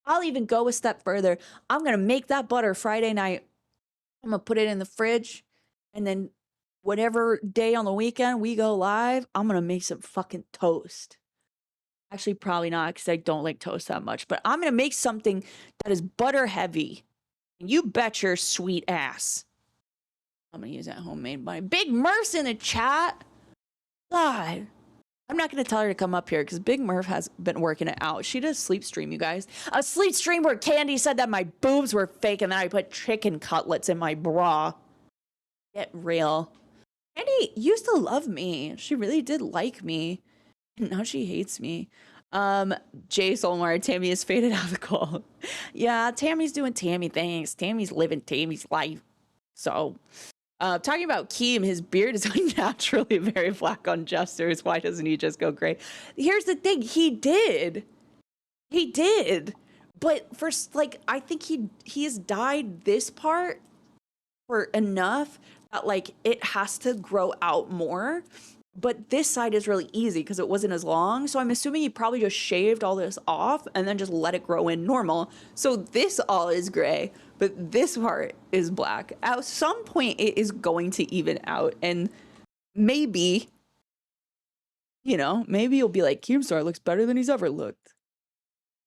I'll even go a step further. I'm gonna make that butter Friday night. I'm gonna put it in the fridge, and then whatever day on the weekend we go live, I'm gonna make some fucking toast. Actually, probably not, because I don't like toast that much. But I'm gonna make something that is butter heavy. You bet your sweet ass. I'm gonna use that homemade butter. Big Murph's in the chat. God. I'm not gonna tell her to come up here because Big Murph has been working it out. She does sleep stream, you guys. A sleep stream where Candy said that my boobs were fake and then I put chicken cutlets in my bra. Get real. Candy used to love me. She really did like me. And now she hates me. Jay Solmar, Tammy has faded out of the call. Yeah, Tammy's doing Tammy things. Tammy's living Tammy's life. So, talking about Keem, his beard is unnaturally very black on Jester's. Why doesn't he just go gray? Here's the thing. He did. But first, like, I think he has dyed this part for enough that, like, it has to grow out more. But this side is really easy because it wasn't as long. So I'm assuming he probably just shaved all this off and then just let it grow in normal. So this all is gray, but this part is black. At some point, it is going to even out. And maybe, maybe you'll be like, Keemstar looks better than he's ever looked.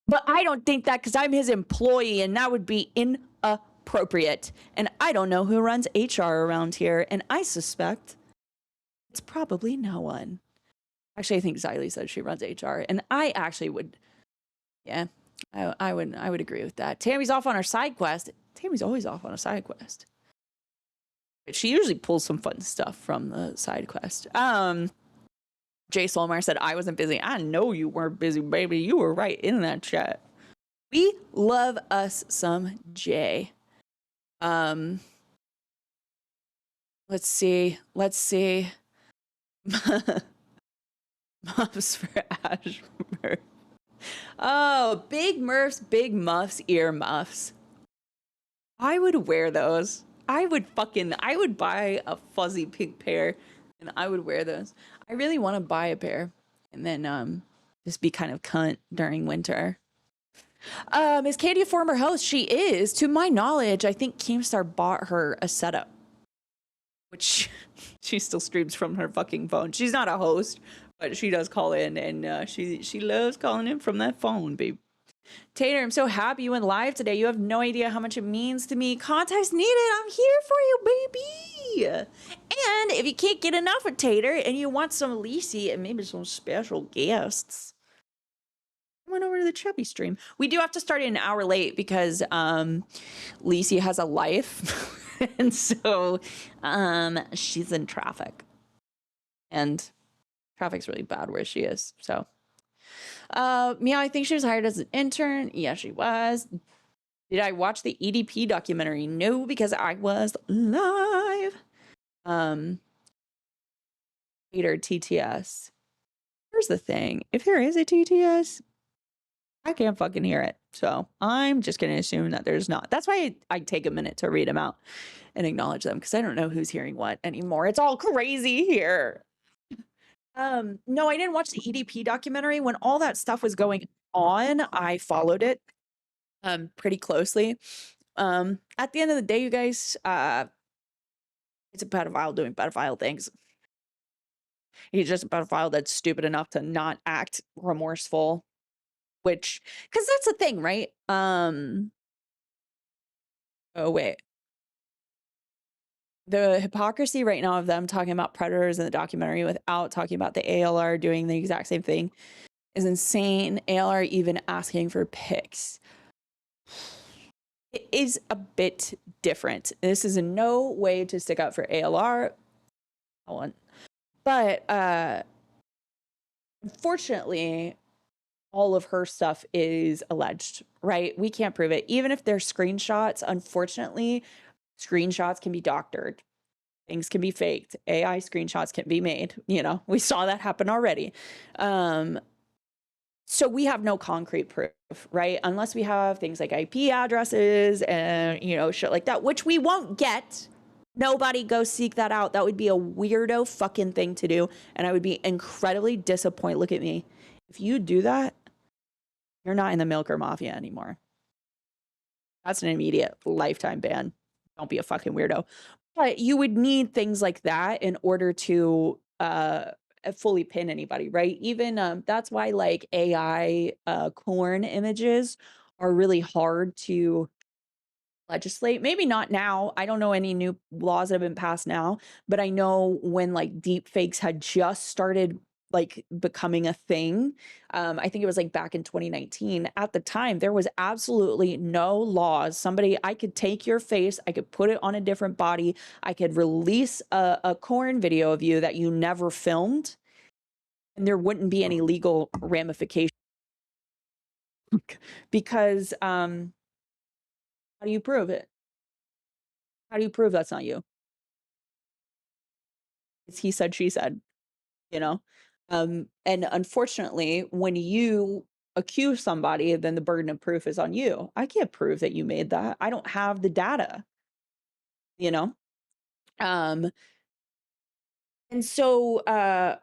But I don't think that, because I'm his employee and that would be inappropriate. And I don't know who runs HR around here. And I suspect it's probably no one. Actually, I think Xylee said she runs HR, and I actually would. Yeah, I would agree with that. Tammy's off on her side quest. Tammy's always off on a side quest. But she usually pulls some fun stuff from the side quest. Jay Solmar said I wasn't busy. I know you weren't busy, baby. You were right in that chat. We love us some Jay. Let's see. Muffs for Ash Murph. Oh, Big Murph's Big Muffs ear muffs. I would wear those. I would buy a fuzzy pink pair and I would wear those. I really want to buy a pair and then just be kind of cunt during winter. Is Katie a former host? She is. To my knowledge, I think Keemstar bought her a setup, which she still streams from her fucking phone. She's not a host, but she does call in, and she loves calling in from that phone, babe. Tater, I'm so happy you went live today. You have no idea how much it means to me. Context needed. I'm here for you, baby. And if you can't get enough of Tater and you want some Lacey and maybe some special guests, went over to the Chubby stream. We do have to start it an hour late because Lacey has a life. And so she's in traffic. And traffic's really bad where she is. So Meow, I think she was hired as an intern. Yeah, she was. Did I watch the EDP documentary? No, because I was live. Tater TTS. Here's the thing. If there is a TTS, I can't fucking hear it. So I'm just going to assume that there's not. That's why I take a minute to read them out and acknowledge them, because I don't know who's hearing what anymore. It's all crazy here. No, I didn't watch the EDP documentary. When all that stuff was going on, I followed it pretty closely. At the end of the day, you guys, it's a pedophile doing pedophile things. He's just a pedophile that's stupid enough to not act remorseful, which, because that's the thing, right? Oh wait, the hypocrisy right now of them talking about predators in the documentary without talking about the ALR doing the exact same thing is insane. ALR even asking for pics. It is a bit different. This is in no way to stick up for ALR. But unfortunately, all of her stuff is alleged, right? We can't prove it. Even if they're screenshots, unfortunately, screenshots can be doctored. Things can be faked. AI screenshots can be made. You know, we saw that happen already. So we have no concrete proof, right? Unless we have things like IP addresses and, you know, shit like that, which we won't get. Nobody go seek that out. That would be a weirdo fucking thing to do. And I would be incredibly disappointed. Look at me. If you do that, you're not in the Milker Mafia anymore. That's an immediate lifetime ban. Don't be a fucking weirdo. But you would need things like that in order to fully pin anybody, right? Even that's why like AI corn images are really hard to legislate. Maybe not now. I don't know any new laws that have been passed now, but I know when like deep fakes had just started like becoming a thing. I think it was like back in 2019. At the time, there was absolutely no laws. I could take your face, I could put it on a different body, I could release a corn video of you that you never filmed, and there wouldn't be any legal ramifications. Because how do you prove it? How do you prove that's not you? It's he said, she said, you know? And unfortunately, when you accuse somebody, then the burden of proof is on you. I can't prove that you made that. I don't have the data, you know? And so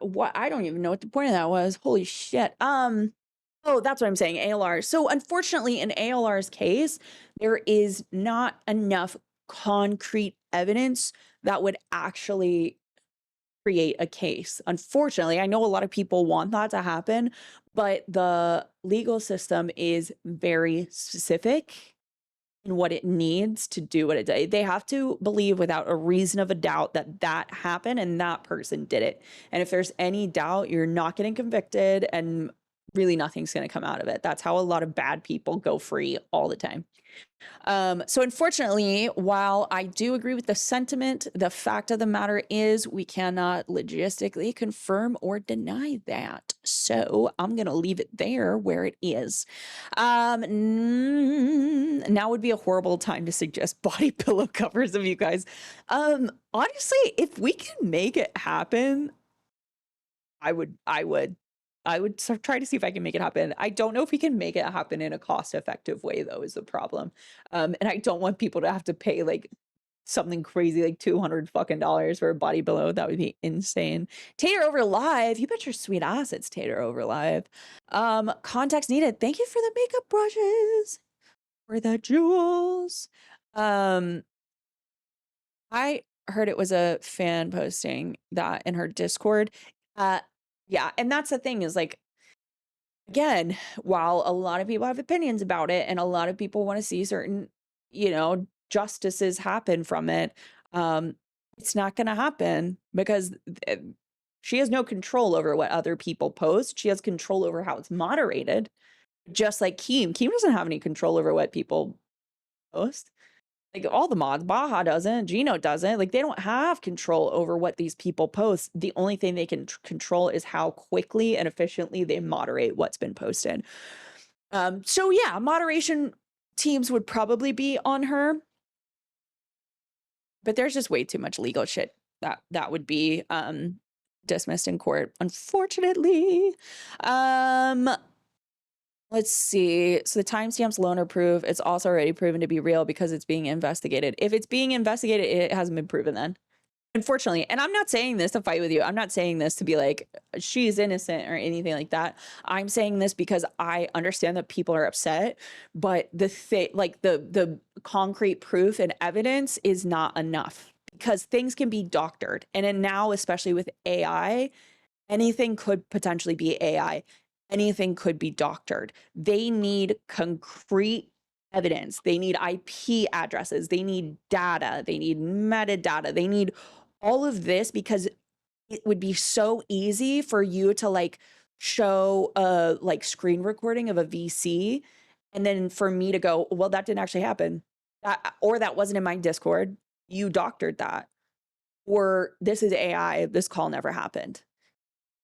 what I don't even know what the point of that was. Holy shit. Oh, that's what I'm saying, ALR. So unfortunately, in ALR's case, there is not enough concrete evidence that would actually create a case. Unfortunately, I know a lot of people want that to happen, but the legal system is very specific in what it needs to do what it does. They have to believe without a reason of a doubt that that happened and that person did it. And if there's any doubt, you're not getting convicted and really nothing's going to come out of it. That's how a lot of bad people go free all the time. So unfortunately, while I do agree with the sentiment, the fact of the matter is we cannot logistically confirm or deny that. So I'm going to leave it there where it is. Now would be a horrible time to suggest body pillow covers of you guys. Honestly, if we can make it happen, I would try to see if I can make it happen. I don't know if we can make it happen in a cost-effective way, though, is the problem. And I don't want people to have to pay like something crazy like $200 fucking dollars for a body pillow. That would be insane. Tater over live. You bet your sweet ass it's Tater over live. Context needed. Thank you for the makeup brushes. For the jewels. I heard it was a fan posting that in her Discord. Yeah, and that's the thing is like, again, while a lot of people have opinions about it and a lot of people want to see certain, you know, justices happen from it, it's not going to happen because she has no control over what other people post. She has control over how it's moderated, just like Keem. Keem doesn't have any control over what people post. Like all the mods, Baja doesn't, Gino doesn't. Like they don't have control over what these people post. The only thing they can control is how quickly and efficiently they moderate what's been posted. So yeah, moderation teams would probably be on her, but there's just way too much legal shit that would be dismissed in court, unfortunately. Let's see. So the timestamps alone are proof. It's also already proven to be real because it's being investigated. If it's being investigated, it hasn't been proven then. Unfortunately. And I'm not saying this to fight with you. I'm not saying this to be like, she's innocent or anything like that. I'm saying this because I understand that people are upset, but the concrete proof and evidence is not enough because things can be doctored. And then now, especially with AI, anything could potentially be AI. Anything could be doctored. They need concrete evidence. They need IP addresses. They need data. They need metadata. They need all of this because it would be so easy for you to like show a like screen recording of a VC and then for me to go, well, that didn't actually happen. Or that wasn't in my Discord. You doctored that. Or this is AI. This call never happened.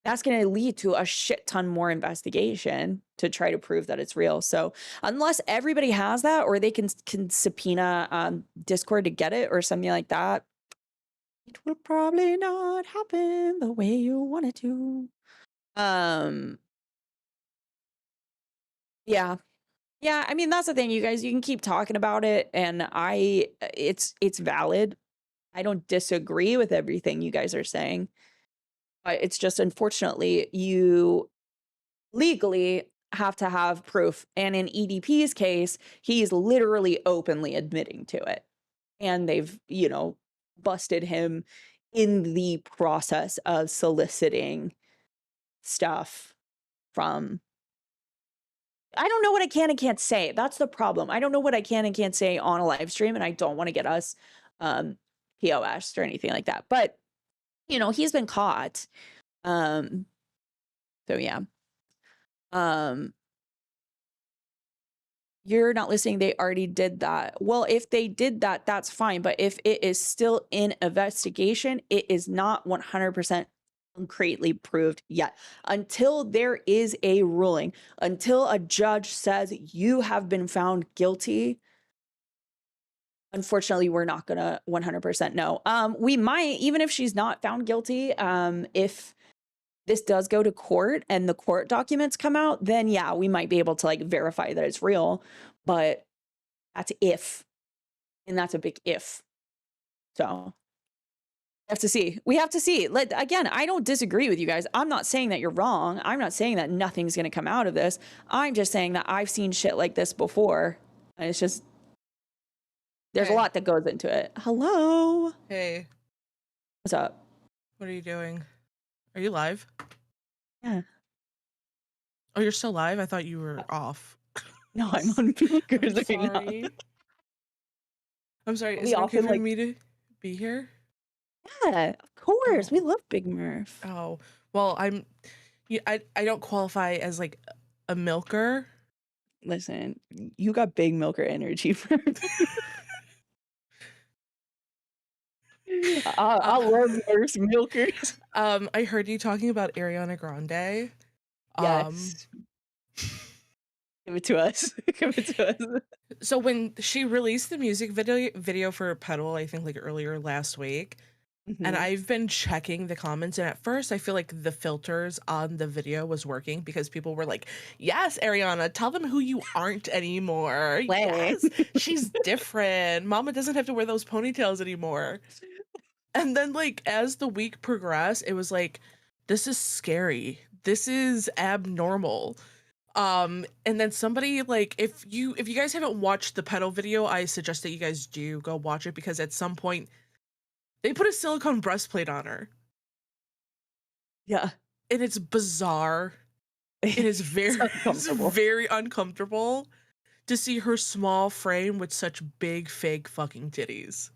That's going to lead to a shit ton more investigation to try to prove that it's real. So unless everybody has that, or they can subpoena Discord to get it or something like that, it will probably not happen the way you want it to. Yeah. Yeah, I mean, that's the thing, you guys, you can keep talking about it and it's valid. I don't disagree with everything you guys are saying. But it's just unfortunately you legally have to have proof. And in EDP's case, he's literally openly admitting to it. And they've, busted him in the process of soliciting stuff from. I don't know what I can and can't say. That's the problem. I don't know what I can and can't say on a live stream, and I don't want to get us POS or anything like that. But, he's been caught. So yeah. You're not listening. They already did that. Well, if they did that, that's fine. But if it is still in investigation, it is not 100% concretely proved yet. Until there is a ruling, until a judge says you have been found guilty, unfortunately, we're not going to 100% know. We might, even if she's not found guilty, if this does go to court and the court documents come out, then yeah, we might be able to like verify that it's real, but that's if, and that's a big if. So we have to see. We have to see. Again, I don't disagree with you guys. I'm not saying that you're wrong. I'm not saying that nothing's going to come out of this. I'm just saying that I've seen shit like this before. And it's just, there's a lot that goes into it. Hello. Hey. What's up? What are you doing? Are you live? Yeah. Oh, you're still live? I thought you were off. No, I'm on speakers right now. I'm sorry. Is it okay for me to be here? Yeah, of course. We love Big Murph. Oh, well, I don't qualify as like a milker. Listen, you got big milker energy for me. I love Murph's milkers. I heard you talking about Ariana Grande. Yes. Give it to us. Give it to us. So when she released the music video for Pedal, I think like earlier last week, and I've been checking the comments, and at first I feel like the filters on the video was working because people were like, yes, Ariana, tell them who you aren't anymore. Yes, she's different. Mama doesn't have to wear those ponytails anymore. And then like as the week progressed, it was like, this is scary. This is abnormal. And then somebody like, if you guys haven't watched the Pedal video, I suggest that you guys do go watch it because at some point they put a silicone breastplate on her. Yeah. And it's bizarre. It is very uncomfortable to see her small frame with such big fake fucking titties.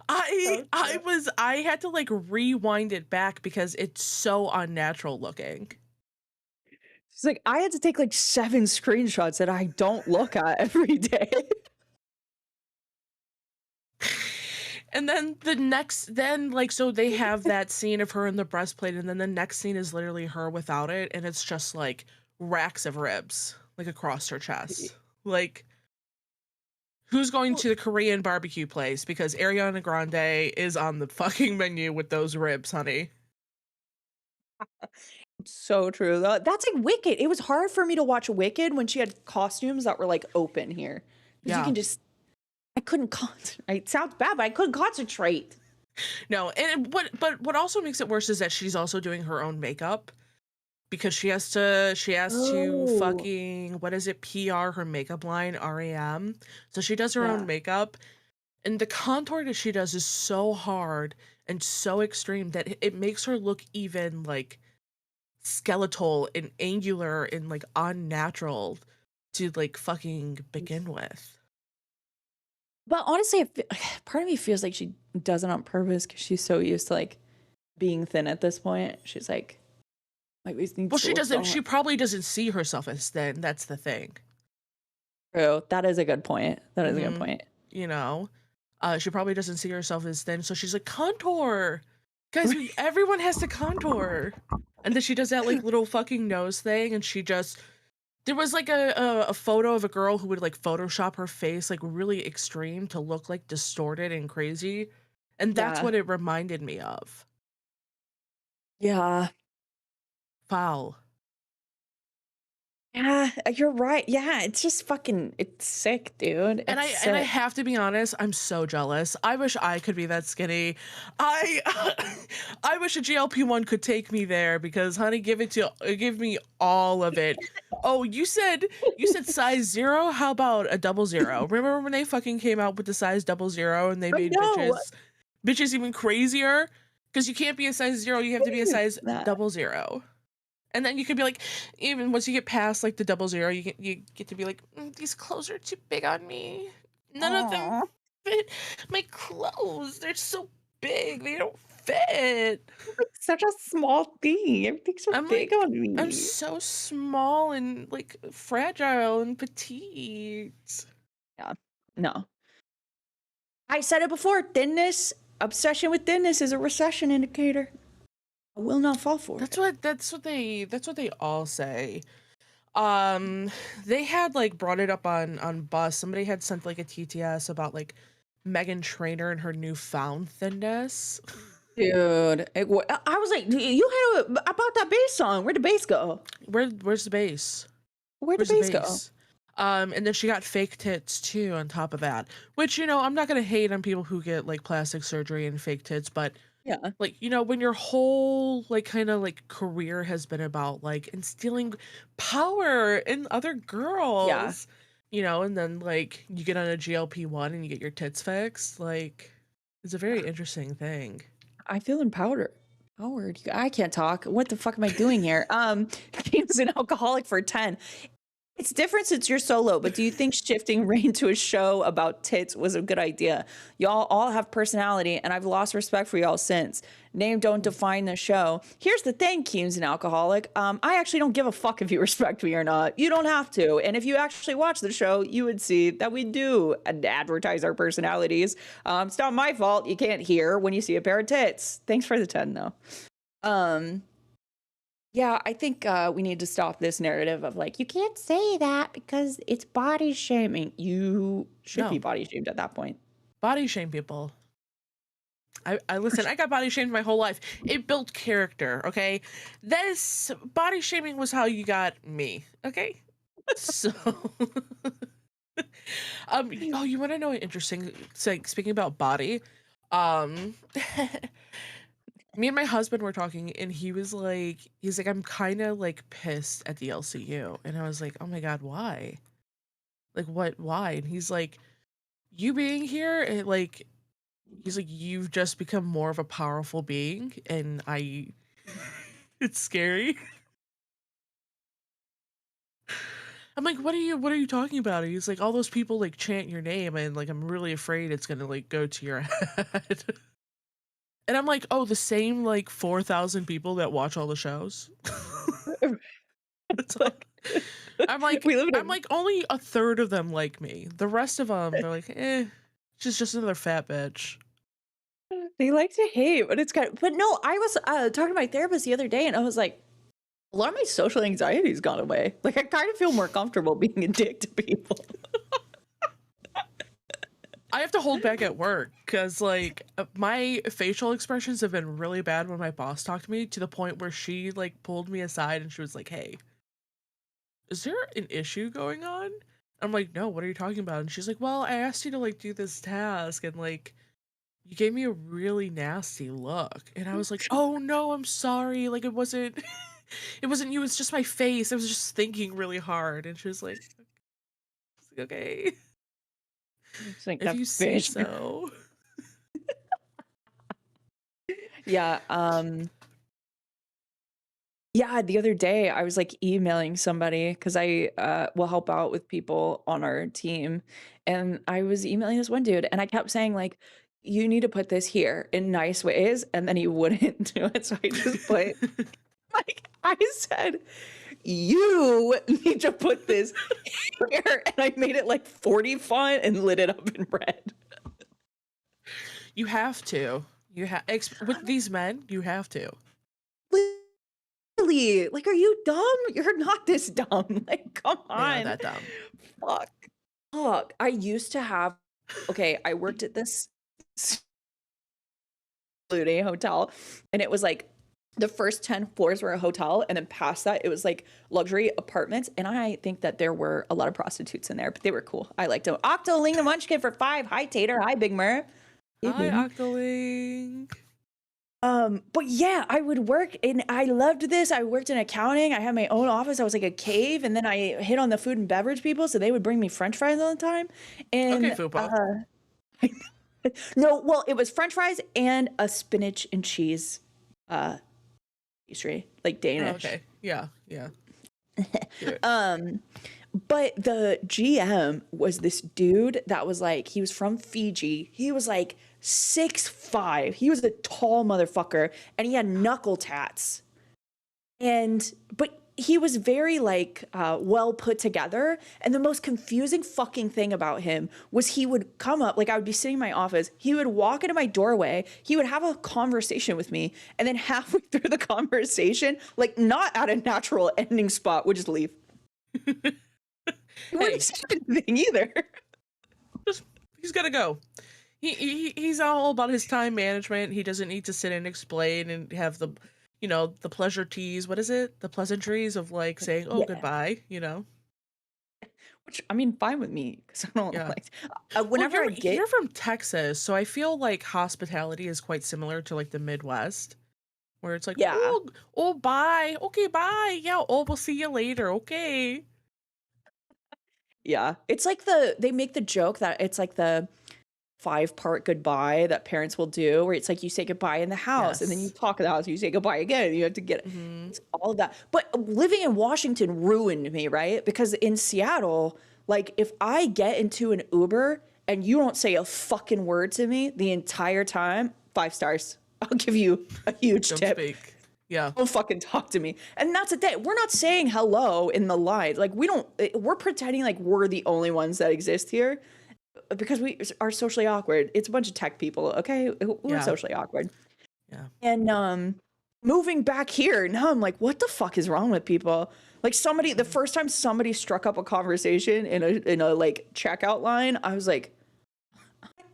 I had to like rewind it back because it's so unnatural looking. She's like, I had to take like 7 screenshots that I don't look at every day. And then so they have that scene of her in the breastplate, and then the next scene is literally her without it, and it's just like racks of ribs, like across her chest. Like, who's going to the Korean barbecue place? Because Ariana Grande is on the fucking menu with those ribs, honey. So true. That's like Wicked. It was hard for me to watch Wicked when she had costumes that were like open here. Because you Yeah. can I couldn't concentrate. It sounds bad, but I couldn't concentrate. No, and what also makes it worse is that she's also doing her own makeup because she has to Oh. fucking, what is it, PR her makeup line, REM. So she does her Yeah. own makeup, and the contour that she does is so hard and so extreme that it makes her look even like skeletal and angular and like unnatural to like fucking begin with. But honestly, part of me feels like she does it on purpose because she's so used to like being thin at this point. She's like these needs Well, to she look doesn't. so She probably doesn't see herself as thin. That's the thing. true. That is a good point. That is a good point. You know, she probably doesn't see herself as thin, so she's like, contour, guys. Everyone has to contour, and then she does that like little fucking nose thing, and there was like a photo of a girl who would like Photoshop her face like really extreme to look like distorted and crazy, and that's Yeah. what it reminded me of. Yeah. Foul. Yeah, you're right. Yeah, it's just it's sick, dude. And I Sick. have to be honest, I'm so jealous. I wish I could be that skinny. I I wish a GLP-1 could take me there because honey, give me all of it. Oh, you said size 0? How about a 00? Remember when they fucking came out with the size 00 and they made know. bitches even crazier? Because you can't be a size 0, you have to be a size that? 00. And then you could be like, even once you get past like the 00, you get to be like, these clothes are too big on me. None of them fit my clothes. They're so big. They don't fit. Like such a small thing. Everything's so I'm big like, on me. I'm so small and like fragile and petite. Yeah. No. I said it before. Obsession with thinness is a recession indicator. I will not fall for it. That's what they all say. They had like brought it up on Bus. Somebody had sent like a TTS about like Meghan Trainor and her newfound thinness. Dude, I was like, you had about that bass song. Where'd the bass go? Where's the bass? Where'd the bass go? And then she got fake tits too on top of that. Which, I'm not gonna hate on people who get like plastic surgery and fake tits, but Yeah. like, when your whole like kind of like career has been about like instilling power in other girls, and then like you get on a GLP-1 and you get your tits fixed, like it's a very interesting thing. I feel empowered. I can't talk. What the fuck am I doing here? James an alcoholic for 10. It's different since you're solo, but do you think shifting Rain to a show about tits was a good idea? Y'all all have personality, and I've lost respect for y'all since. Name don't define the show. Here's the thing, Keem's an alcoholic. I actually don't give a fuck if you respect me or not. You don't have to. And if you actually watch the show, you would see that we do advertise our personalities. It's not my fault you can't hear when you see a pair of tits. Thanks for the 10, though. Yeah, I think we need to stop this narrative of like, you can't say that because it's body shaming. You should be body shamed at that point. Body shame people. I listen, I got body shamed my whole life. It built character, okay? This body shaming was how you got me, okay? So you want to know an interesting thing? Speaking about body, me and my husband were talking and he's like, I'm kind of like pissed at the LCU. And I was like, oh my God, why? Like why? And he's like, you being here, and like, he's like, you've just become more of a powerful being, and it's scary. I'm like, what are you talking about? And he's like, all those people like chant your name, and like, I'm really afraid it's gonna like go to your head. And I'm like, oh, the same like 4,000 people that watch all the shows. It's like, We live in I'm like only a third of them like me. The rest of them, they're like, she's just another fat bitch. they like to hate, but it's kind of, but no, I was talking to my therapist the other day and I was like, a lot of my social anxiety's gone away. Like I kind of feel more comfortable being a dick to people. I have to hold back at work because like my facial expressions have been really bad when my boss talked to me, to the point where she like pulled me aside and she was like, "Hey, is there an issue going on?" I'm like, "No, what are you talking about?" And she's like, "Well, I asked you to like do this task and like you gave me a really nasty look." And I was like, "Oh no, I'm sorry. Like it wasn't it wasn't you, it's just my face. I was just thinking really hard." And she was like, "Okay, It's like if that you say bitch. so." Yeah. Yeah, the other day I was like emailing somebody because I will help out with people on our team. And I was emailing this one dude and I kept saying, like, you need to put this here in nice ways. And then he wouldn't do it. So I just put, like, I said, you need to put this here. And I made it like 40 font and lit it up in red. You have to. You have with these men, you have to. Really? Like, are you dumb? You're not this dumb. Like, come They are on. that dumb. Fuck. Fuck. I used to have, okay, I worked at this excluding hotel, and it was like the first 10 floors were a hotel, and then past that, it was like luxury apartments. And I think that there were a lot of prostitutes in there, but they were cool. I liked them. Octoling the Munchkin for 5. Hi, Tater. Hi, Big Mer. Hi, Octoling. But yeah, I would work and I loved this. I worked in accounting. I had my own office. I was like a cave, and then I hit on the food and beverage people, so they would bring me French fries all the time. And Okay, Fupa. no, well, it was French fries and a spinach and cheese pastry, like Oh, Danish. okay. Yeah, yeah. Cute. But the GM was this dude that was like, he was from Fiji. He was like 6'5". He was a tall motherfucker and he had knuckle tats. But he was very like well put together. And the most confusing fucking thing about him was he would come up, like I would be sitting in my office. He would walk into my doorway. He would have a conversation with me. And then halfway through the conversation, like not at a natural ending spot, would just leave. He wouldn't say anything either. He's gotta go. He's all about his time management. He doesn't need to sit and explain and have the, the pleasure teas. What is it? The pleasantries of like saying, "Oh, goodbye," Which, I mean, fine with me, because I don't Yeah. like, whenever Well, I get, you're from Texas, so I feel like hospitality is quite similar to like the Midwest, where it's like, Yeah. oh, bye. Okay, bye. Yeah, oh, we'll see you later. Okay. yeah, it's like they make the joke that it's like the 5-part goodbye that parents will do, where it's like you say goodbye in the house and then you Yes. talk in the house, you say goodbye again, and you have to get Mhm. it's all of that. But living in Washington ruined me, right? Because in Seattle, like if I get into an Uber and you don't say a fucking word to me the entire time, 5 stars. I'll give you a huge Don't tip. speak. Yeah. Don't fucking talk to me. And that's the thing. We're not saying hello in the lines. Like we're pretending like we're the only ones that exist here because we are socially awkward. It's a bunch of tech people, okay? We're Yeah. socially awkward. Yeah. And moving back here, now I'm like, what the fuck is wrong with people? Like the first time somebody struck up a conversation in a like checkout line, I was like,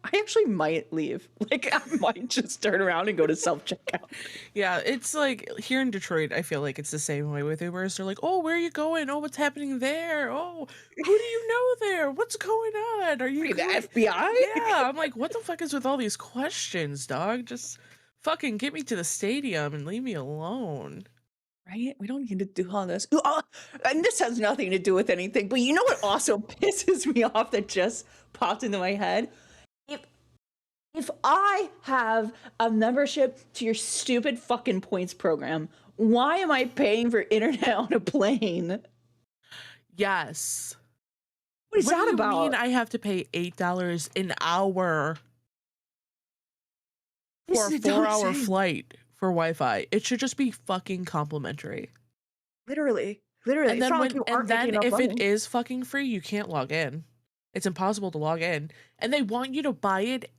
I actually might leave. Like I might just turn around and go to self-checkout. Yeah, it's like here in Detroit, I feel like it's the same way with Ubers. They're like, "Oh, where are you going? Oh, what's happening there? Oh, who do you know there? What's going on? Are you The going-" FBI? Yeah, I'm like, what the fuck is with all these questions, dog? Just fucking get me to the stadium and leave me alone. Right? We don't need to do all this. And this has nothing to do with anything, but you know what also pisses me off that just popped into my head? If I have a membership to your stupid fucking points program, why am I paying for internet on a plane? Yes. What is What that do you about? mean I have to pay $8 an hour This for a is the dumbest 4-hour thing. flight for Wi-Fi? It should just be fucking complimentary. Literally. Literally, And it's then not like you aren't making enough if it money. is fucking free, you can't log in. It's impossible to log in. And they want you to buy it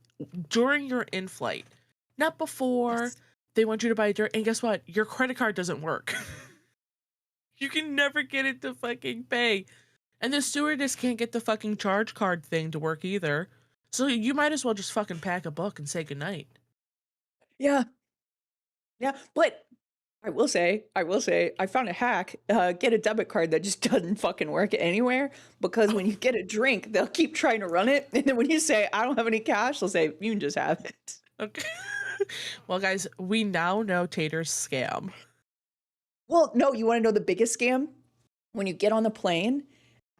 during your in-flight, not before. Yes. They want you to buy it during, and guess what? Your credit card doesn't work. You can never get it to fucking pay. And the stewardess can't get the fucking charge card thing to work either. So you might as well just fucking pack a book and say goodnight. Yeah. Yeah. But I will say, I found a hack. Get a debit card that just doesn't fucking work anywhere because when you get a drink, they'll keep trying to run it. And then when you say, I don't have any cash, they'll say, you can just have it. Okay. Well, guys, we now know Tater's scam. Well, no, you want to know the biggest scam? When you get on the plane,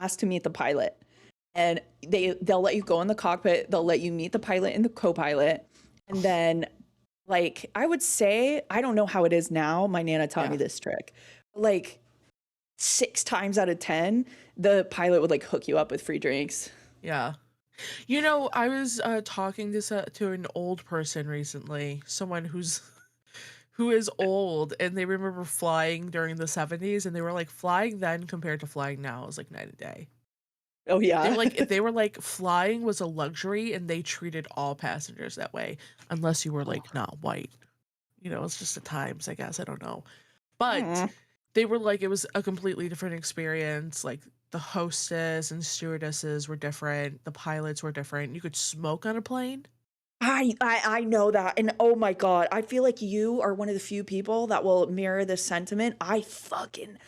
ask to meet the pilot. And they'll let you go in the cockpit, they'll let you meet the pilot and the co-pilot. And then like I would say, I don't know how it is now. My Nana taught me this trick. Like 6 times out of 10, the pilot would like hook you up with free drinks. Yeah. You know, I was talking this to an old person recently, someone who is old, and they remember flying during the 70s, and they were like, flying then compared to flying now is like night and day. Oh yeah. They were like flying was a luxury, and they treated all passengers that way, unless you were like not white. You know, it's just the times, I guess. I don't know. But they were like, it was a completely different experience. Like the hostess and stewardesses were different. The pilots were different. You could smoke on a plane. I know that. And oh my God, I feel like you are one of the few people that will mirror this sentiment. I fucking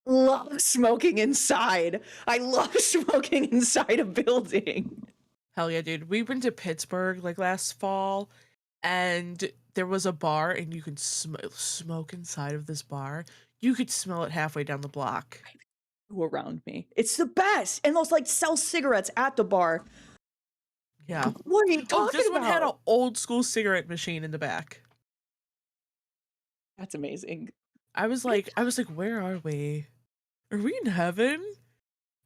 love smoking inside. I love smoking inside a building. Hell yeah, dude. We went to Pittsburgh like last fall, and there was a bar, and you could smoke inside of this bar. You could smell it halfway down the block. Who around me? It's the best. And they'll like sell cigarettes at the bar. Yeah. What are you talking this about? one had an old school cigarette machine in the back. That's amazing. I was like, where are we? Are we in heaven?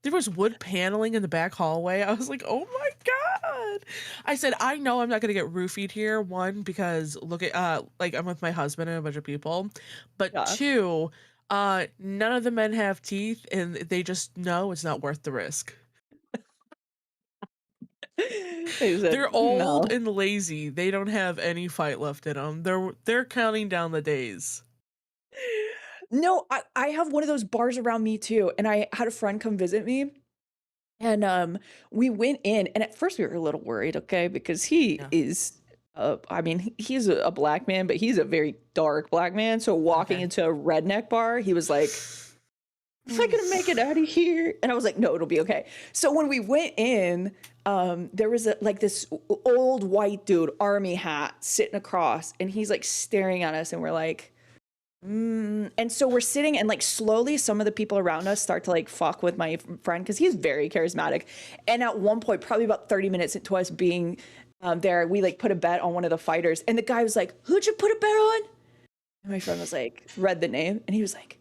There was wood paneling in the back hallway. I was like, oh my God. I said, I know I'm not gonna get roofied here. One, because look at like I'm with my husband and a bunch of people. But Yeah. two, none of the men have teeth, and they just know it's not worth the risk. They're old and lazy. They don't have any fight left in them. They're counting down the days. No, I have one of those bars around me too. And I had a friend come visit me. And we went in, and at first we were a little worried, okay, because he is I mean, he's a black man, but he's a very dark black man. So walking into a redneck bar, he was like, am I gonna make it out of here? And I was like, no, it'll be okay. So when we went in, there was like this old white dude, army hat, sitting across, and he's like staring at us, and we're like, and so we're sitting, and like slowly some of the people around us start to like fuck with my friend because he's very charismatic. And at one point, probably about 30 minutes into us being there, we like put a bet on one of the fighters, and the guy was like, who'd you put a bet on? And my friend was like, read the name, and he was like,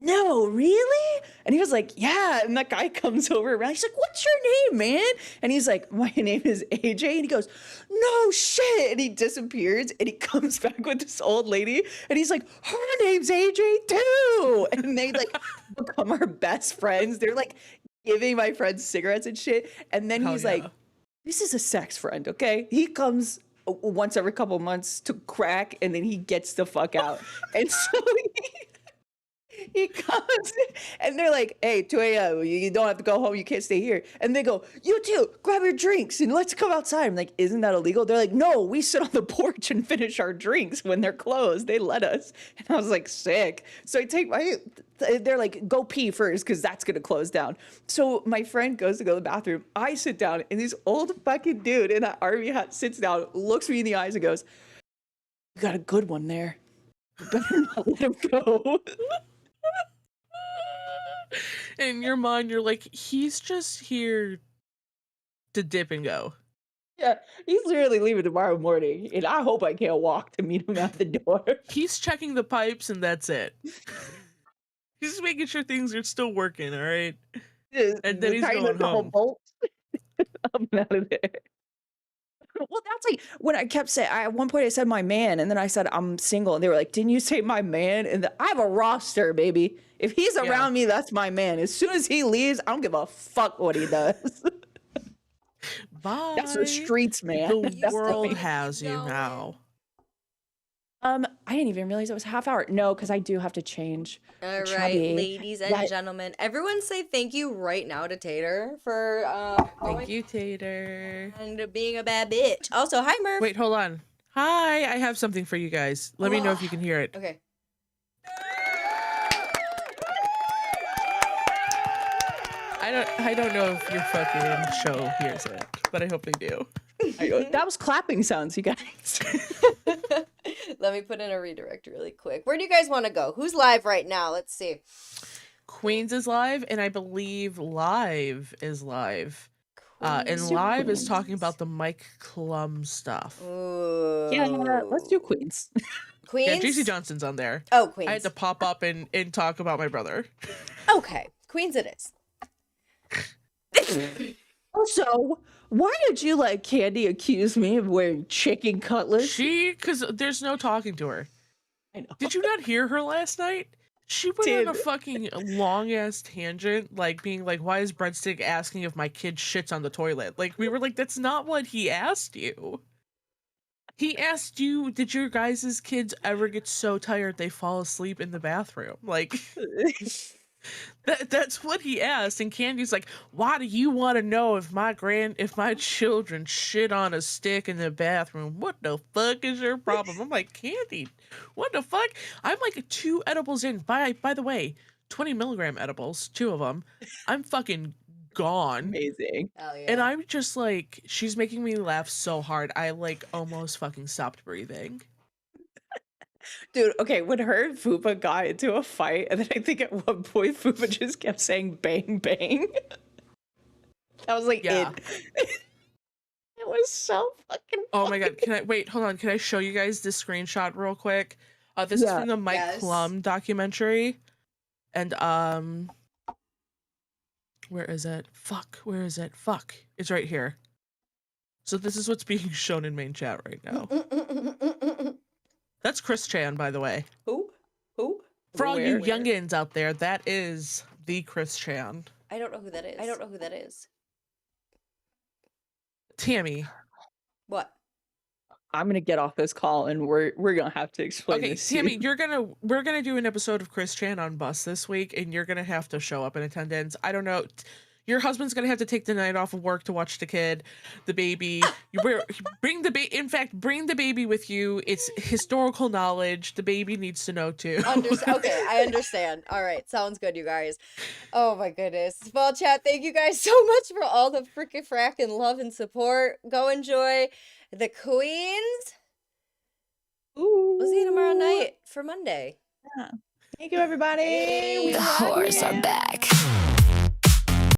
no, really? And he was like, yeah. And that guy comes over around. He's like, what's your name, man? And he's like, my name is AJ. And he goes, no shit. And he disappears, and he comes back with this old lady. And he's like, her name's AJ too. And they like become our best friends. They're like giving my friends cigarettes and shit. And then he's like, this is a sex friend, okay? He comes once every couple months to crack, and then he gets the fuck out. And so he comes, and they're like, hey, 2 a.m., you don't have to go home, you can't stay here. And they go, you two, grab your drinks and let's come outside. I'm like, isn't that illegal? They're like, no, we sit on the porch and finish our drinks when they're closed. They let us. And I was like, sick. So I take they're like, go pee first because that's going to close down. So my friend goes to go to the bathroom. I sit down, and this old fucking dude in that army hat sits down, looks me in the eyes, and goes, you got a good one there. You better not let him go. In your mind, you're like, he's just here to dip and go. Yeah, he's literally leaving tomorrow morning, and I hope I can't walk to meet him at the door. He's checking the pipes, and that's it. He's just making sure things are still working, all right? And then he's going home. I'm out of there. Well, that's like when I kept saying, at one point I said my man, and then I said I'm single, and they were like, "Didn't you say my man?" And I have a roster, baby. If he's Yeah. around me, that's my man. As soon as he leaves, I don't give a fuck what he does. Bye. That's the streets, man. The That's the world thing. has you going. now. I didn't even realize it was a half hour. No, because I do have to change. All right, Chubby. ladies and That- gentlemen, everyone say thank you right now to Tater for Thank you, Tater. and being a bad bitch. Also, hi Murph. Wait, hold on. Hi, I have something for you guys. Let me know if you can hear it. Okay. I don't know if your fucking show hears it, but I hope they do. That was clapping sounds, you guys. Let me put in a redirect really quick. Where do you guys want to go? Who's live right now? Let's see. Queens is live, and I believe Live is live. And Let's do Live is Queens. talking about the Mike Klum stuff. Ooh. Yeah, let's do Queens. Queens. Yeah, JC Johnson's on there. Oh, Queens. I had to pop up and talk about my brother. Okay, Queens it is. Also, why did you let Candy accuse me of wearing chicken cutlets? Because there's no talking to her. I know. Did you not hear her last night? She went on a Did. fucking long ass tangent, like being like, "Why is Breadstick asking if my kid shits on the toilet?" Like we were like, "That's not what he asked you. He asked you, did your guys' kids ever get so tired they fall asleep in the bathroom?" Like that's what he asked. And Candy's like, "Why do you want to know if my children shit on a stick in the bathroom? What the fuck is your problem?" I'm like, Candy, what the fuck? I'm like 2 edibles in. By the way, 20 milligram edibles, 2 of them. I'm fucking gone. Amazing. Hell yeah. And I'm just like, she's making me laugh so hard. I like almost fucking stopped breathing. Dude, okay, when her and Fupa got into a fight, and then I think at one point Fupa just kept saying bang bang. That was like Yeah. it. It was so fucking Oh my god, hold on, can I show you guys this screenshot real quick? This is Yeah. from the Mike Yes. Klum documentary. And where is it? Where is it? It's right here. So this is what's being shown in main chat right now. That's Chris Chan, by the way. Who? For all you Where? youngins out there, that is the Chris Chan. I don't know who that is. Tammy. What? I'm gonna get off this call and we're gonna have to explain Okay, this. to Tammy, you. we're gonna do an episode of Chris Chan on Bus this week, and you're gonna have to show up in attendance. I don't know. Your husband's gonna have to take the night off of work to watch the kid, the baby. Bring the baby. In fact, bring the baby with you. It's historical knowledge. The baby needs to know too. Okay, I understand. All right, sounds good, you guys. Oh my goodness. Well, chat, thank you guys so much for all the freaking frack and love and support. Go enjoy the Queens. We'll see you tomorrow night for Monday. Thank you, everybody. Hey. The whores are back.